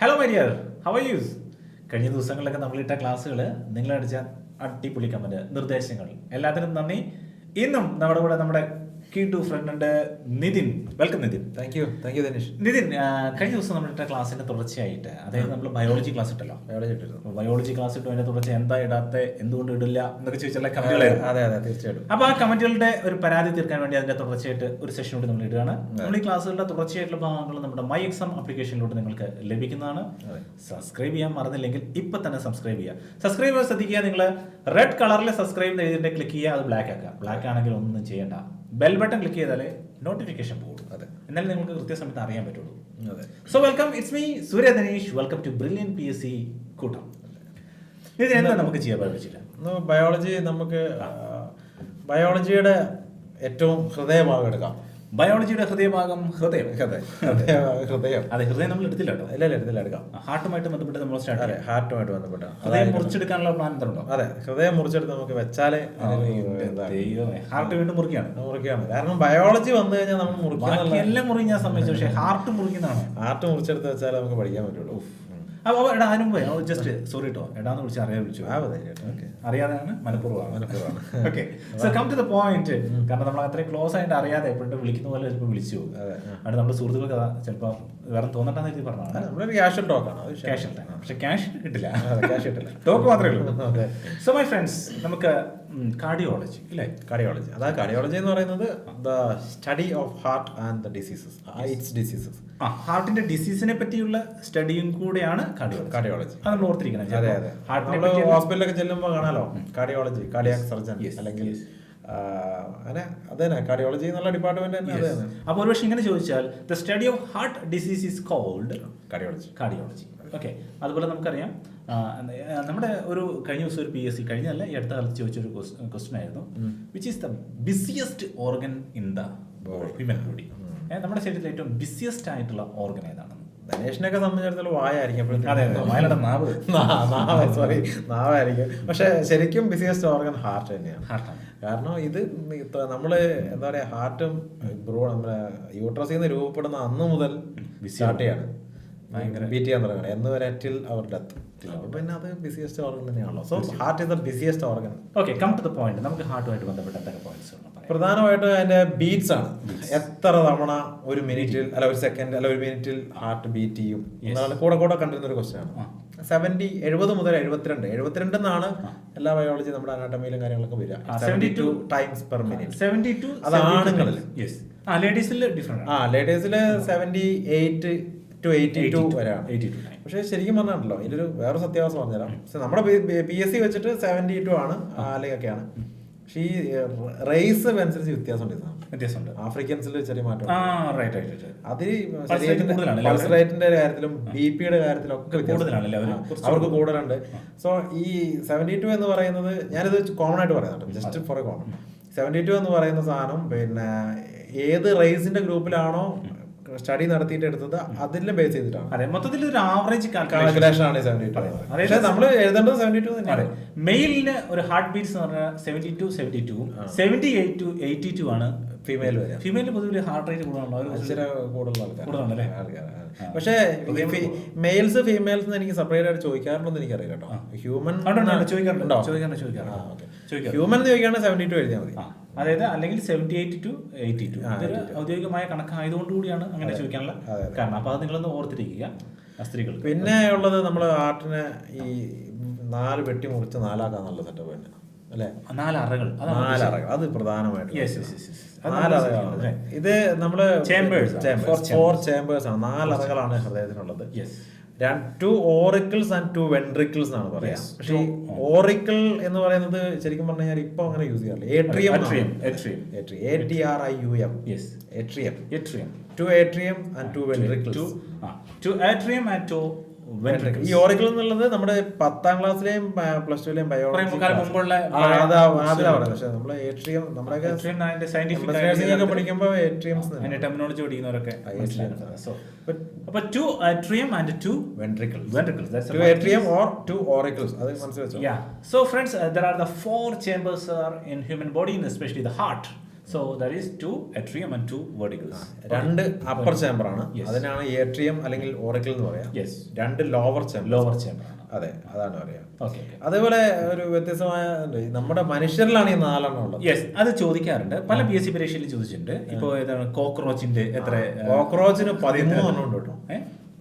Hello my dear, how are you? കഴിഞ്ഞ ദിവസങ്ങളിലൊക്കെ നമ്മളിട്ട ക്ലാസ്സുകൾ നിങ്ങളടിച്ച അടിപൊളി കമന്റ് നിർദ്ദേശങ്ങൾ എല്ലാത്തിനും നന്ദി. ഇന്നും നമ്മുടെ കൂടെ നമ്മുടെ കീ ടു ഫ്രണ്ട് ഉണ്ട് Nithin. Welcome Nithin. Thank you Dhanish. Nithin, കഴിഞ്ഞ ദിവസം നമ്മളിട്ട ക്ലാസ്സിന്റെ തുടർച്ചയായിട്ട് അതായത് നമ്മൾ ബയോളജി ക്ലാസ് ഇട്ടല്ലോ. ബയോളജി ക്ലാസ് ഇട്ടു, അതിന്റെ തുടർച്ച എന്താ ഇടാത്ത, എന്തുകൊണ്ട് ഇടില്ല എന്നൊക്കെ ചോദിച്ചുള്ള കമന്റുകളായിരുന്നു. അതെ തീർച്ചയായിട്ടും. അപ്പൊ ആ കമന്റുകളുടെ ഒരു പരാതി തീർക്കാൻ വേണ്ടി അതിന്റെ തുടർച്ചയായിട്ട് ഒരു സെഷൻ കൂടി നമ്മൾ ഇടുകയാണ്. നമ്മൾ ഈ ക്ലാസ്സുകളുടെ തുടർച്ചയായിട്ടുള്ള ഭാഗങ്ങൾ നമ്മുടെ മൈ എക്സാം ആപ്ലിക്കേഷനിലൂടെ നിങ്ങൾക്ക് ലഭിക്കുന്നതാണ്. സബ്സ്ക്രൈബ് ചെയ്യാൻ മറന്നില്ലെങ്കിൽ ഇപ്പൊ തന്നെ സബ്സ്ക്രൈബ് ചെയ്യുക. സബ്സ്ക്രൈബ് ചെയ്യാൻ ശ്രദ്ധിക്കുക. നിങ്ങൾ റെഡ് കളറിൽ സബ്സ്ക്രൈബ് ചെയ്തിട്ട് ക്ലിക്ക് ചെയ്യുക, അത് ബ്ലാക്ക് ആക്കുക. ബ്ലാക്ക് ആണെങ്കിൽ ഒന്നും ചെയ്യേണ്ട, ബെൽ ബട്ടൺ ക്ലിക്ക് ചെയ്താലേ നോട്ടിഫിക്കേഷൻ പോകും. എന്നാലും നിങ്ങൾക്ക് കൃത്യസമയത്ത് അറിയാൻ പറ്റുള്ളൂ. So welcome, it's me Surya Dhanish. Welcome to brilliant PSC കൂട്ടം. ഇത് എന്താ നമുക്ക് ചെയ്യാൻ ബയോളജിയില്ല? ബയോളജി നമുക്ക് ബയോളജിയുടെ ഏറ്റവും ഹൃദയഭാഗം എടുക്കാം. ബയോളജിയുടെ ഹൃദയഭാഗം ഹൃദയം. ഹൃദയം അതെ, ഹൃദയം നമ്മൾ എടുത്തില്ല കേട്ടോ. എടുത്തില്ല എടുക്കാം. ഹാർട്ടുമായിട്ട് ബന്ധപ്പെട്ട് നമ്മൾ സ്റ്റാർട്ട് ചെയ്യാം. ഹാർട്ടുമായിട്ട് ബന്ധപ്പെട്ട ഹൃദയം മുറിച്ചെടുക്കാനുള്ള പ്ലാൻ ഉണ്ടോ? അതെ, ഹൃദയം മുറിച്ചെടുത്ത് നമുക്ക് വെച്ചാലേ ഹാർട്ട് വീണ്ടും മുറിക്കുകയാണ്. കാരണം ബയോളജി വന്നു കഴിഞ്ഞാൽ നമ്മൾ മുറിക്കാൻ എല്ലാം മുറി ഞാൻ സമ്മതിച്ചു, പക്ഷേ ഹാർട്ട് മുറിക്കുന്നതാണ്. ഹാർട്ട് മുറിച്ചെടുത്ത് വെച്ചാലേ നമുക്ക് പഠിക്കാൻ പറ്റുള്ളൂ. അപ്പൊ എടാ, അതിനും ജസ്റ്റ് സോറി കേട്ടോ, എടാന്ന് വിളിച്ച് അറിയാൻ വിളിച്ചു. അറിയാതെയാണ്, മനഃപൂർവ്വമാണ്. Okay, so come to the point. കാരണം നമ്മൾ അത്രയും ക്ലോസ് ആയിട്ട് അറിയാതെ എപ്പോഴും വിളിക്കുന്ന പോലെ ചിലപ്പോൾ വിളിച്ചു പോകും. അവിടെ നമ്മുടെ സുഹൃത്തുക്കൾക്ക് ചിലപ്പോൾ വേറെ തോന്നട്ടാന്ന് എഴുതി പറഞ്ഞതാണ്. നമ്മളൊരു ക്യാഷ് ടോക്കാണ്, ക്യാഷ് പക്ഷെ ക്യാഷ് കിട്ടില്ല, ക്യാഷ് കിട്ടില്ല, ടോക്ക് മാത്രമേ ഉള്ളൂ. സോ മൈ ഫ്രണ്ട്സ്, നമുക്ക് കാർഡിയോളജി ഇല്ലേ? കാർഡിയോളജി, അതാ കാർഡിയോളജി എന്ന് പറയുന്നത് the study of heart and the diseases, its diseases. ഹാർട്ടിന്റെ ഡിസീസിനെ പറ്റിയുള്ള സ്റ്റഡിയും കൂടെയാണ് കാർഡിയോളജി. അത് നമ്മൾ ഓർത്തിരിക്കണം. അതെ അതെ, ഹോസ്പിറ്റലൊക്കെ ചെല്ലുമ്പോൾ കാണാലോ കാർഡിയോളജി, കാർഡിയാക് സർജൻ അല്ലെങ്കിൽ അങ്ങനെ അതന്നെ കാർഡിയോളജി എന്നുള്ള ഡിപ്പാർട്ട്മെന്റ് തന്നെ. അപ്പോൾ ഒരുപക്ഷെ ഇങ്ങനെ ചോദിച്ചാൽ the study of heart disease is called cardiology. Okay, അതുപോലെ നമുക്കറിയാം നമ്മുടെ ഒരു കഴിഞ്ഞ ദിവസം ഒരു PSC കഴിഞ്ഞല്ല ഈ അടുത്ത കാലത്ത് ചോദിച്ചൊരു ക്വസ്റ്റ്യൻ ആയിരുന്നു, which is the busiest organ in the human body. നമ്മുടെ ശരീരത്തിൽ ഏറ്റവും ബിസിയസ്റ്റ് ആയിട്ടുള്ള ഓർഗൻ ഏതാണ്? ധനേഷിനൊക്കെ സംബന്ധിച്ചിടത്തോളം വായായിരിക്കും. നാവായിരിക്കും, പക്ഷെ ശരിക്കും ബിസിയസ്റ്റ് ഓർഗൻ ഹാർട്ട് തന്നെയാണ്. കാരണം ഇത് നമ്മള് എന്താ പറയാ, ഹാർട്ടും നമ്മുടെ യൂട്രസിൽ നിന്ന് രൂപപ്പെടുന്ന അന്ന് മുതൽ സ്റ്റാർട്ട് ചെയ്യാണ് ബീറ്റ് ചെയ്യാൻ തുടങ്ങണം എന്ന് വരെ ടിൽ അവർ ഡെത്ത്. പിന്നെ അത് ബിസിയസ്റ്റ് ഓർഗൻ തന്നെയാണല്ലോ. So heart is the busiest organ. Okay, come to the point. നമുക്ക് ഹാർട്ടുമായിട്ട് ബന്ധപ്പെട്ട എന്തൊക്കെ പോയിന്റ്സ് ഉണ്ട്? പ്രധാനമായിട്ടും അതിന്റെ ബീറ്റ്സ് ആണ്. എത്ര തവണ ഒരു മിനിറ്റിൽ അല്ല ഒരു സെക്കൻഡ് അല്ല ഒരു മിനിറ്റിൽ ഹാർട്ട് ബീറ്റ് ചെയ്യും എന്നാണ് കൂടെ കണ്ടിരുന്ന ഒരു ക്വസ്റ്റ്യൻ ആണ്. 70 മുതൽ 72 എന്നാണ് എല്ലാ ബയോളജി നമ്മുടെ അനാട്ടമിയിലും കാര്യങ്ങളൊക്കെ വരിക. 72 ടൈംസ് പെർ മിനിറ്റ്. 72 അത് ആണുങ്ങളിൽ. ലേഡീസിൽ ഡിഫറെന്റ്. ലേഡീസില് 78 to 82 വരെയാണ്. പക്ഷെ ശരിക്കും പറഞ്ഞാണല്ലോ ഇതിലൊരു വേറെ സത്യാവസ്ഥ പറഞ്ഞുതരാം. നമ്മുടെ PSC വെച്ചിട്ട് 72 ആണ് അല്ലെങ്കിൽ. പക്ഷേ ഈ റേസ് അനുസരിച്ച് വ്യത്യാസമുണ്ട്. ആഫ്രിക്കൻസിൽ ചെറിയ മാറ്റം. അതിൽ പൾസ് റേറ്റിന്റെ കാര്യത്തിലും BP യുടെ കാര്യത്തിലും ഒക്കെ അവർക്ക് കൂടുതലുണ്ട്. സോ ഈ 72 എന്ന് പറയുന്നത് ഞാനിത് കോമൺ ആയിട്ട് പറയുന്നുണ്ട്, ജസ്റ്റ് ഫോർ എ കോമൺ. 72 എന്ന് പറയുന്ന സാധനം പിന്നെ ഏത് റേസിന്റെ ഗ്രൂപ്പിലാണോ സ്റ്റഡി നടത്തിയിട്ട് എടുത്തത് അതിനെ ബേസ് ചെയ്തിട്ടാണ്. മൊത്തത്തിൽ ഒരു ആവറേജ് കാൽക്കുലേഷൻ ആണ് 72. നമ്മൾ എഴുതേണ്ടത് 72 തന്നെയാണ്. മെയിലിന് ഒരു ഹാർട്ട് ബീറ്റ്സ് എന്ന് പറഞ്ഞാൽ 72, 78 to 82 ആണ്. ഫീമെയിൽ പൊതുവെ ഹാർട്ട് റേറ്റ് കൂടുതലാണ്. പക്ഷേ മെയിൽസ് ഫീമെയിൽസ് എനിക്ക് സെപ്പറേറ്റ് ആയിട്ട് ചോദിക്കാറുണ്ടെന്ന് എനിക്കറിയില്ല കേട്ടോ. ഹ്യൂമൻ ഹ്യൂമൻ ചോദിക്കുകയാണെങ്കിൽ 72 എഴുതിയാൽ മതി. അതായത് അല്ലെങ്കിൽ 78 to 82 ഔദ്യോഗികമായ കണക്കായതുകൊണ്ട് കൂടിയാണ് അങ്ങനെ ചോദിക്കാനുള്ള കാരണം. അപ്പൊ അത് നിങ്ങളൊന്ന് ഓർത്തിരിക്കുക സ്ത്രീകൾ. പിന്നെ ഉള്ളത് നമ്മൾ ഹാർട്ടിനെ ഈ 4 വെട്ടി മുറിച്ച് 4 ആക്കാന്നുള്ള സെറ്റപ്പ് തന്നെ അല്ലെ. 4 അറകൾ, അത് പ്രധാനമായിട്ടും ഇത് നമ്മള് 4 ചേമ്പേഴ്സ് ആണ്. 4 അറകളാണ് ഹൃദയത്തിനുള്ളത്. 2 ഓറിക്കിൾസ് ആൻഡ് 2 വെൻട്രിക്കിൾസ് എന്നാണ് പറയാ. പക്ഷെ ഓറിക്കിൾ എന്ന് പറയുന്നത് ശരിക്കും പറഞ്ഞു കഴിഞ്ഞാൽ ഇപ്പൊ അങ്ങനെ യൂസ് ചെയ്യാറില്ല. Atrium, ATRIUM, atrium. 2 atrium and 2 ventricles. ഈ ഓറിക്കിൾ എന്നുള്ളത് നമ്മുടെ 10ാം ക്ലാസ്സിലെയും +2ലെയും ബയോളജി പക്ഷെ നമ്മള് ഏട്രിയം നമ്മുടെയൊക്കെ പഠിക്കുമ്പോ ഏട്രിയംസ് ടെർമിനോളജി പഠിക്കുന്നവരൊക്കെ. അപ്പൊ 2 atrium and 2 ventricles. 2 atrium or 2 auricles. അത് മനസ്സിൽ വെച്ചോ. So friends, there are the 4 chambers in human body, and especially the heart. So that is 2 atrium and 2 verticals. രണ്ട് അപ്പർ ചേംബർ ആണ്, അതിനാണ് ഏട്രിയം അല്ലെങ്കിൽ ഓറിക്കിൾ എന്ന് പറയാം. രണ്ട് ലോവർ ചേംബർ ആണ്. അതെ, അതാണ് പറയാം. അതേപോലെ ഒരു വ്യത്യസ്തമായ നമ്മുടെ മനുഷ്യരിലാണ് ഈ 4 എണ്ണം ഉള്ളത്. യെസ്, അത് ചോദിക്കാറുണ്ട്, പല PSC പരീക്ഷയിൽ ചോദിച്ചിട്ടുണ്ട്. ഇപ്പോ ഏതാണ് കോക്രോച്ചിന്റെ എത്ര? കോക്രോച്ചിന് 13 എണ്ണം ഉണ്ട് കേട്ടോ.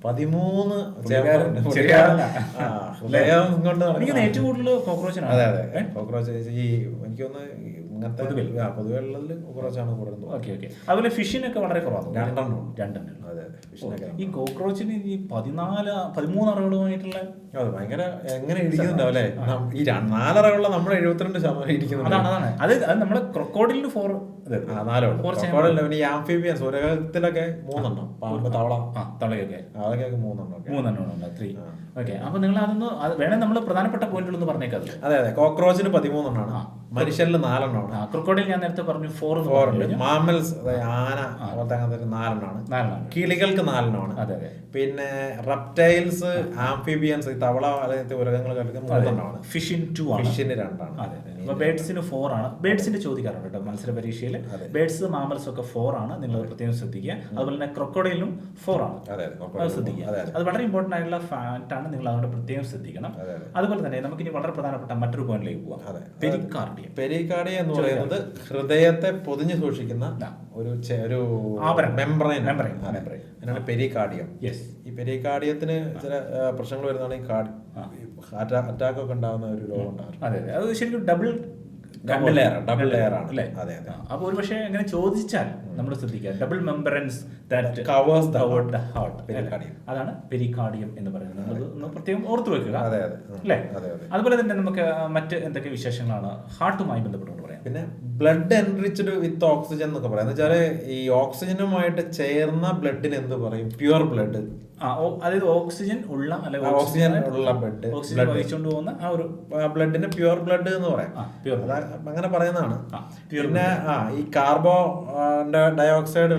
13 ഏറ്റവും കൂടുതൽ കോക്രോച്ചിനാണ്. അതെ അതെ, കോക്രോച്ച് ഈ എനിക്കൊന്ന് ഇങ്ങനത്തെ പൊതുവെള്ളത്തിൽ കോക്രോച്ചാണ് കൂടുതൽ. അതുപോലെ ഫിഷിനൊക്കെ വളരെ കുറവാണ്, 2 എണ്ണം. അതെ അതെ. ഈ കോക്രോച്ചിന് ഈ 13 അറകളുമായിട്ടുള്ള ഭയങ്കര എങ്ങനെ ഇരിക്കുന്നുണ്ടാവും അല്ലേ? ഈ 4 അറകളുള്ള നമ്മൾ 72% ഇരിക്കുന്നുണ്ട്. അതാണ് അത് നമ്മളെ ക്രൊക്കോഡിലിന് 4 ഈ ആംഫിബിയൻസ് ഉരകത്തിലൊക്കെ 3 എണ്ണം, പാമ്പ്, തവള, തവളയൊക്കെ അതൊക്കെ 3 എണ്ണം. അപ്പൊ നിങ്ങൾ അതൊന്ന് വേണേ നമ്മൾ പ്രധാനപ്പെട്ട പോയിന്റുകളൊന്ന് പറഞ്ഞേക്കാം. അതെ അതെ, കോക്രോച്ചിന് 13 എണ്ണമാണ്, മനുഷ്യരിൽ 4 എണ്ണമാണ്. ക്രൊക്കോഡിൽ ഞാൻ നേരത്തെ പറഞ്ഞു 4. മാമൽസ് ആന അങ്ങനത്തെ 4 എണ്ണമാണ്. കിളികൾക്ക് 4 എണ്ണമാണ്. പിന്നെ റെപ്റ്റൈൽസ്, ആംഫിബിയൻസ്, തവള അല്ലെങ്കിൽ ഉരകങ്ങൾക്ക് 3 എണ്ണമാണ്. ഫിഷിന് 2 ആണ്. ഫിഷിന് 2 ആണ്. ബേഡ്സിന് 4 ആണ്. ബേഡ്സിന്റെ ചോദിക്കാറുണ്ട് കേട്ടോ മത്സര പരീക്ഷയിൽ. ബേഡ്സ്, മാമൽസ് ഒക്കെ 4 ആണ്, നിങ്ങൾ പ്രത്യേകം ശ്രദ്ധിക്കുക. അതുപോലെ തന്നെ ക്രൊക്കോഡൈലിനും 4 ആണ്, അത് ശ്രദ്ധിക്കുക. അത് വളരെ ഇമ്പോർട്ടന്റ് ആയിട്ടുള്ള ഫാക്ട് ആണ്, നിങ്ങൾ അതുകൊണ്ട് പ്രത്യേകം ശ്രദ്ധിക്കണം. അതുപോലെ തന്നെ നമുക്ക് ഇനി വളരെ പ്രധാനപ്പെട്ട മറ്റൊരു പോയിന്റിലേക്ക് പോവാം. പെരിക്കാർഡിയം. പെരിക്കാർഡിയം എന്ന് പറയുന്നത് ഹൃദയത്തെ പൊതിഞ്ഞു സൂക്ഷിക്കുന്ന ഒരു മെംബ്രെയിൻ ആണ് പെരിക്കാർഡിയം. ഈ പെരിക്കാർഡിയത്തിന് ചില പ്രശ്നങ്ങൾ വരുന്നതാണ്, ഈ അറ്റാക്ക് ഒക്കെ ഉണ്ടാകുന്ന ഒരു രോഗം ഉണ്ടാകും. അതെ അതെ, അത് ശരിക്കും ഡബിൾ ലെയർ ആണ് അല്ലേ? അതെ അതെ. അപ്പൊ ഒരു പക്ഷേ അങ്ങനെ ചോദിച്ചാൽ നമ്മൾ ശ്രദ്ധിക്കുക, double membranes that covers the heart, അതാണ് പെരിക്കാർഡിയം എന്ന് പറയുന്നത്. നമ്മൾ പ്രത്യേകം ഓർത്തു വെക്കുക അല്ലേ? അതുപോലെ തന്നെ നമുക്ക് മറ്റ് എന്തൊക്കെ വിശേഷങ്ങളാണ് ഹാർട്ടുമായി ബന്ധപ്പെട്ടുകൊണ്ട് പറയാം? പിന്നെ ബ്ലഡ് എൻറിച്ച്ഡ് വിത്ത് ഓക്സിജൻ എന്നൊക്കെ പറയാം. എന്ന് വെച്ചാല് ഈ ഓക്സിജനുമായിട്ട് ചേർന്ന ബ്ലഡിന് എന്ത് പറയും? Pure blood. അതായത് ഓക്സിജൻ ഉള്ള ഓക്സിജൻ ഉള്ള ബ്ലഡ്, ഓക്സിജൻ വഹിച്ചുകൊണ്ട് പോകുന്ന ആ ഒരു ബ്ലഡിന് പ്യുവർ ബ്ലഡ് എന്ന് പറയാം. അങ്ങനെ പറയുന്നതാണ്. പിന്നെ ഈ കാർബൺ ഡയോക്സൈഡ്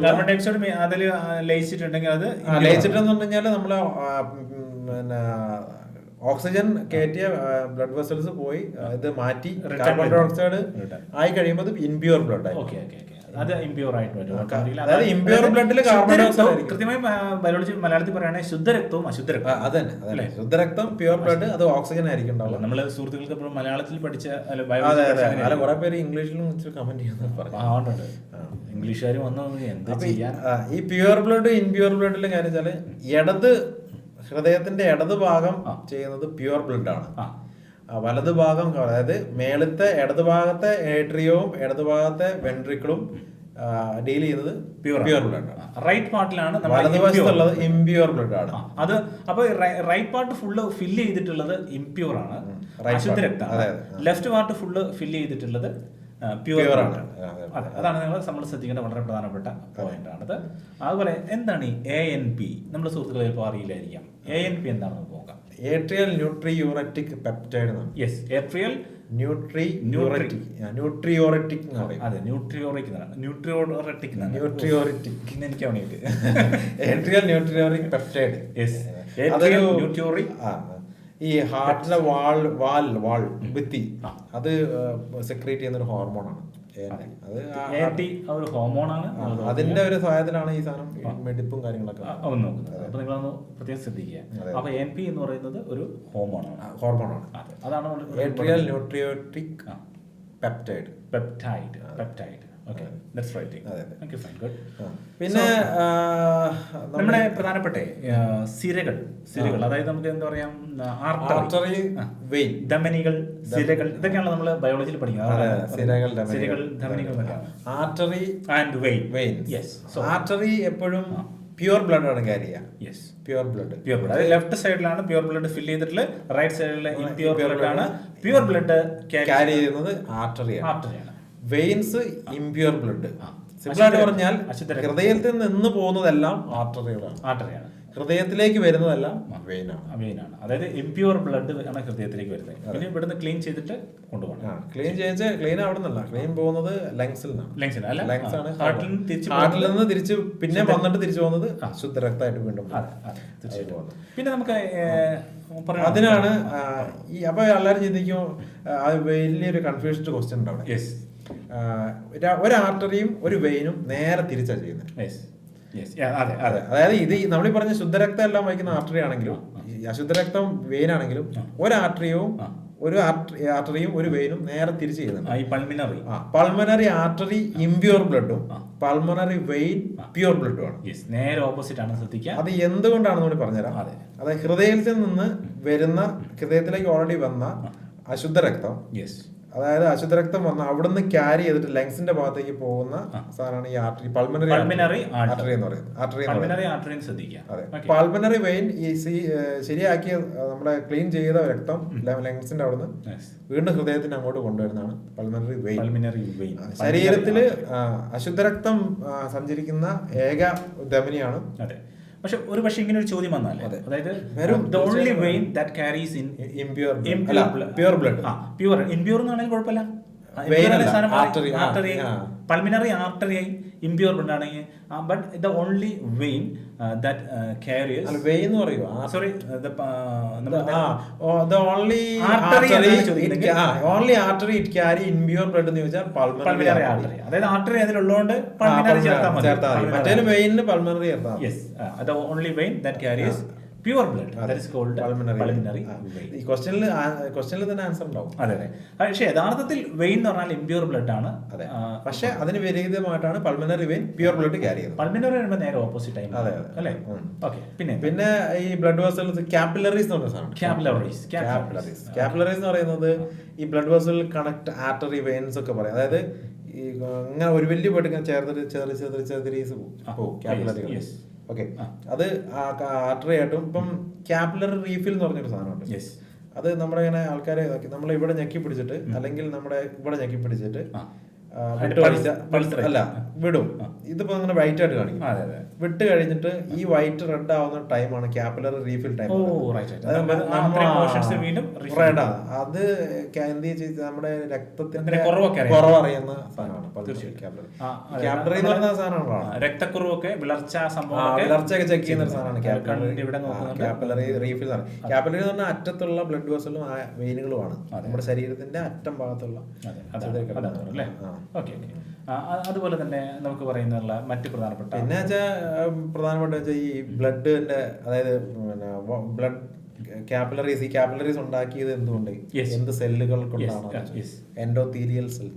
അതിൽ ലയിച്ചിട്ടുണ്ടെങ്കിൽ അത് ലയിച്ചിട്ടെന്നുണ്ടെങ്കിൽ നമ്മള് പിന്നെ ഓക്സിജൻ കയറ്റിയ ബ്ലഡ് വെസൽസ് പോയി ഇത് മാറ്റി കാർബൺ ഡയോക്സൈഡ് ആയി കഴിയുമ്പോൾ ഇംപ്യൂർ ബ്ലഡ് ആയി. അത് ഇംപ്യൂർ ആയിട്ട് വരും. ഇംപ്യൂർ ബ്ലഡിൽ കാർബൺ ഡയോക്സൈഡ് കൃത്യമായി ബയോളജി മലയാളത്തിൽ പറയുകയാണെങ്കിൽ ശുദ്ധരക്തവും അശുദ്ധരക്തം. അതന്നെ ശുദ്ധരക്തം, പ്യുവർ ബ്ലഡ്, അത് ഓക്സിജൻ ആയിരിക്കും ഉണ്ടാവുക. നമ്മള് സുഹൃത്തുക്കൾക്ക് എപ്പോഴും മലയാളത്തിൽ പഠിച്ച കുറെ പേര് ഇംഗ്ലീഷിലും കമന്റ് ചെയ്യുന്നത് ഇംഗ്ലീഷുകാർ വന്നു എന്താ ചെയ്യാൻ. ഈ പ്യുവർ ബ്ലഡ്, ഇംപ്യൂർ ബ്ലഡിലെ കാര്യം വെച്ചാല് ഹൃദയത്തിന്റെ ഇടത് ഭാഗം ചെയ്യുന്നത് പ്യുവർ ബ്ലഡ് ആണ്. വലത് ഭാഗം, അതായത് മേളത്തെ ഇടത് ഭാഗത്തെ ഏട്രിയവും ഇടത് ഭാഗത്തെ വെൻട്രിക്കിളും ഡീൽ ചെയ്യുന്നത് പ്യുവർ ബ്ലഡ് ആണ്. റൈറ്റ് പാർട്ടിലാണ് വലതുവശത്തുള്ളത് ഇംപ്യൂർ ബ്ലഡ് ആണ്. അത് അപ്പൊ റൈറ്റ് പാർട്ട് ഫുള്ള് ഫില്ല് ചെയ്തിട്ടുള്ളത് ഇംപ്യൂർ ആണ്, അശുദ്ധരക്തമാണ്. ലെഫ്റ്റ് പാർട്ട് ഫുള്ള് ഫില്ല് ചെയ്തിട്ടുള്ളത് പ്യുവർ ആണ്. അതാണ് നമ്മൾ ശ്രദ്ധിക്കേണ്ട വളരെ പ്രധാനപ്പെട്ട പോയിന്റ് ആണത്. അതുപോലെ എന്താണ് ഈ ANP? നമ്മുടെ സുഹൃത്തുക്കൾ ചിലപ്പോൾ അറിയില്ലായിരിക്കാം. ANP എന്താണെന്ന് നോക്കാം. Atrial natriuretic peptide. Yes, atrial natriuretic. അതെ, ന്യൂട്രിയോറിക് എനിക്ക് വേണ്ടിയിട്ട് ഏട്രിയൽ ന്യൂട്രിയോറിക് പെപ്റ്റൈഡ്. യെസ്, ഈ ഹാർട്ടിലെ വാൾ ഭിത്തി അത് സെക്രീറ്റ് ചെയ്യുന്ന ഒരു ഹോർമോണാണ്. ഒരു ഹോർമോണാണ്. അതിന്റെ ഒരു സഹായത്തിലാണ് ഈ സാധനം മെഡിപ്പും കാര്യങ്ങളൊക്കെ നോക്കുന്നത്. അപ്പൊ നിങ്ങളൊന്ന് പ്രത്യേകം ശ്രദ്ധിക്കുക. അപ്പൊ ANP എന്ന് പറയുന്നത് ഒരു ഹോർമോണാണ്. അതാണ് ഏട്രിയൽ ന്യൂട്രിയോട്ടിക് പെപ്റ്റൈഡ്. പിന്നെ നമ്മുടെ പ്രധാനപ്പെട്ട സിരകൾ, അതായത് നമുക്ക് എന്താ പറയാ, ആർട്ടറി, വെയിൻ, ധമനികൾ, സിരകൾ, ഇതൊക്കെയാണ് നമ്മൾ ബയോളജിയിൽ പഠിക്കുന്നത്. സിരകൾ, ധമനികൾ. Artery and vein. ആർട്ടറി എപ്പോഴും പ്യുവർ ബ്ലഡ് ആണ് ക്യാരി ചെയ്യുക. Pure blood. അതായത് ലെഫ്റ്റ് സൈഡിലാണ് പ്യുവർ ബ്ലഡ് ഫില്ല് ചെയ്തിട്ടുള്ളത്, റൈറ്റ് സൈഡിൽ ഇംപ്യുവർ ബ്ലഡ് ആണ്. പ്യുവർ ബ്ലഡ് ക്യാരി ചെയ്യുന്നത് ആർട്ടറിയാണ്. Veins impure blood. സിമ്പിളായിട്ട് പറഞ്ഞാൽ ഹൃദയത്തിൽ നിന്ന് പോകുന്നതെല്ലാം ആർട്ടറിയാണ്, ഹൃദയത്തിലേക്ക് വരുന്നതെല്ലാം വെയിനാണ്. അതായത് ഇംപ്യൂർ ബ്ലഡ് ആണ് ഹൃദയത്തിലേക്ക് വരുന്നത്. പിന്നെ ഇവിടുന്ന് ക്ലീൻ ചെയ്തിട്ട് കൊണ്ടുപോകണം. ക്ലീൻ അവിടെ നിന്നല്ല, ക്ലീൻ പോകുന്നത് ലങ്സിൽ ആണ്. ഹാർട്ടിൽ നിന്ന് തിരിച്ച് പിന്നെ വന്നിട്ട് തിരിച്ചു പോകുന്നത് ശുദ്ധരക്തമായിട്ട് വീണ്ടും. പിന്നെ നമുക്ക് അതിനാണ് ഈ അപ്പൊ എല്ലാവരും ചിന്തിക്കും, വലിയൊരു കൺഫ്യൂസ്ഡ് ക്വസ്റ്റ്യൻ ഉണ്ട് അവിടെ. ഒരു ആർട്ടറിയും ഒരു വെയിനും നേരെ തിരിച്ചാണ് ചെയ്യുന്നത്. അതെ. അതായത് ഇത് നമ്മൾ ഈ പറഞ്ഞ ശുദ്ധരക്തം എല്ലാം വഹിക്കുന്ന ആർട്ടറി ആണെങ്കിലും അശുദ്ധരക്തം വെയിൻ ആണെങ്കിലും ഒരു ആർട്ടറിയും ഒരു വെയിനും നേരെ തിരിച്ച് ചെയ്യുന്നുണ്ട്. പൾമനറി ആർട്ടറി ഇംപ്യൂർ ബ്ലഡും പൾമനറി വെയിൻ പ്യൂർ ബ്ലഡും ആണ്. നേരെ ഓപ്പോസിറ്റ് ആണ്. ശ്രദ്ധിക്കുക. അത് എന്തുകൊണ്ടാണെന്ന് കൂടി പറഞ്ഞുതരാം. അതായത് ഹൃദയത്തിൽ നിന്ന് വരുന്ന, ഹൃദയത്തിലേക്ക് ഓൾറെഡി വന്ന അശുദ്ധ രക്തം, അതായത് അശുദ്ധരക്തം വന്ന അവിടുന്ന് ക്യാരി ചെയ്തിട്ട് ലങ്സിന്റെ ഭാഗത്തേക്ക് പോകുന്ന സാധനമാണ് ഈ ആർട്ടറി, പൾമനറി ആർട്ടറി എന്ന് പറയുന്നത്. അതെ, പൾമനറി വെയിൻ ഈ ശരിയാക്കി നമ്മുടെ ക്ലീൻ ചെയ്ത രക്തം ലങ്സിന്റെ അവിടുന്ന് വീണ്ടും ഹൃദയത്തിന് അങ്ങോട്ട് കൊണ്ടുവരുന്നതാണ് പൾമനറി വെയിൻ. ശരീരത്തില് അശുദ്ധരക്തം സഞ്ചരിക്കുന്ന ഏക ധമനിയാണ്. പക്ഷെ ഒരു പക്ഷെ ഇങ്ങനെ ഒരു ചോദ്യം വന്നാൽ, അതായത് only vein that carries in pure blood, pure impure എന്നാണെങ്കിൽ കുഴപ്പമില്ല. പൾമിനറി ആർട്ടറി ഇംപ്യൂർ ബ്ലഡ് ആണെങ്കിൽ, but the only vein that carries vein എന്ന് പറയുക, sorry, the only artery it carry impure blood എന്ന് ചോദിച്ചാൽ pulmonary artery. അതായത് ആർട്ടറി അതിലുള്ളതുകൊണ്ട് പൾമിനറി ചേർത്താൽ മതി. മറ്റേ വെയിനിന് പൾമനറി ചേർത്താൽ. Yes, the only vein that carries pure blood, that is called pulmonary vein. ഈ ക്വസ്റ്റ്യനിൽ തന്നെ ആൻസർ ഉണ്ടാവും. അതെ. പക്ഷേ യഥാർത്ഥത്തിൽ വെയിൻ എന്ന് പറഞ്ഞാൽ ഇംപ്യൂർ ബ്ലഡ് ആണ്. പക്ഷെ അതിന് വിപരീതമായിട്ടാണ് pulmonary vein pure blood carry ചെയ്യുന്നത്. പൾമനറി വരുമ്പോൾ നേരെ ഓപ്പോസിറ്റ് ആയി. അല്ലേ? ഓക്കെ. പിന്നെ ഈ ബ്ലഡ് വെസൽസ് ക്യാപ്പിലറീസ് എന്ന് പറഞ്ഞ സാധനം. ക്യാപ്പിലറീസ് എന്ന് പറയുന്നത് ഈ blood vessel connect artery veins ഒക്കെ പറയും. അതായത് ഈ ഇങ്ങനെ ഒരു വലിയ ബ്ലഡ് ഇങ്ങനെ ചെറുതിരീസ് പോകും ക്യാപ്പിലറി. ഓക്കെ, അത് ആർട്ടറി ആയിട്ടും. ഇപ്പം ക്യാപ്പിലറി റീഫിൽ എന്ന് പറഞ്ഞൊരു സാധനമുണ്ട്. അത് നമ്മുടെ ഇങ്ങനെ ആൾക്കാരെ നമ്മൾ ഇവിടെ ഞെക്കി പിടിച്ചിട്ട്, അല്ലെങ്കിൽ നമ്മുടെ ഇവിടെ ഞെക്കി പിടിച്ചിട്ട് വിടും. ഇതിപ്പോ അങ്ങനെ വൈറ്റ് ആയിട്ട് കാണിക്കും. വിട്ട് കഴിഞ്ഞിട്ട് ഈ വൈറ്റ് റെഡ് ആവുന്ന ടൈമാണ് ക്യാപ്പിലറി റീഫിൽ ടൈം. അത് എന്ത് ചെയ്ത് നമ്മുടെ രക്തത്തിന്റെ കുറവറിയുന്ന സാധനമാണ് ക്യാപ്പിലറി എന്ന് പറയുന്ന സാധനങ്ങളാണ്. രക്തക്കുറവൊക്കെ വിളർച്ചയൊക്കെ ചെക്ക് ചെയ്യുന്ന സാധനമാണ് ക്യാപ്പിലറി റീഫിൽ. ക്യാപ്പിലറി എന്ന് പറഞ്ഞാൽ അറ്റത്തുള്ള ബ്ലഡ് വെസലും വെയിനുകളുമാണ് നമ്മുടെ ശരീരത്തിന്റെ അറ്റം ഭാഗത്തുള്ള. അതുപോലെ തന്നെ നമുക്ക് പറയുന്നുള്ള മറ്റു പ്രധാനപ്പെട്ട ഈ ബ്ലഡിന്റെ, അതായത് ബ്ലഡ് ക്യാപ്പിലറീസ് ഉണ്ടാക്കിയത് എന്തുകൊണ്ട്, എന്ത് സെല്ലുകൾ കൊണ്ടാണ്? Endothelial cell.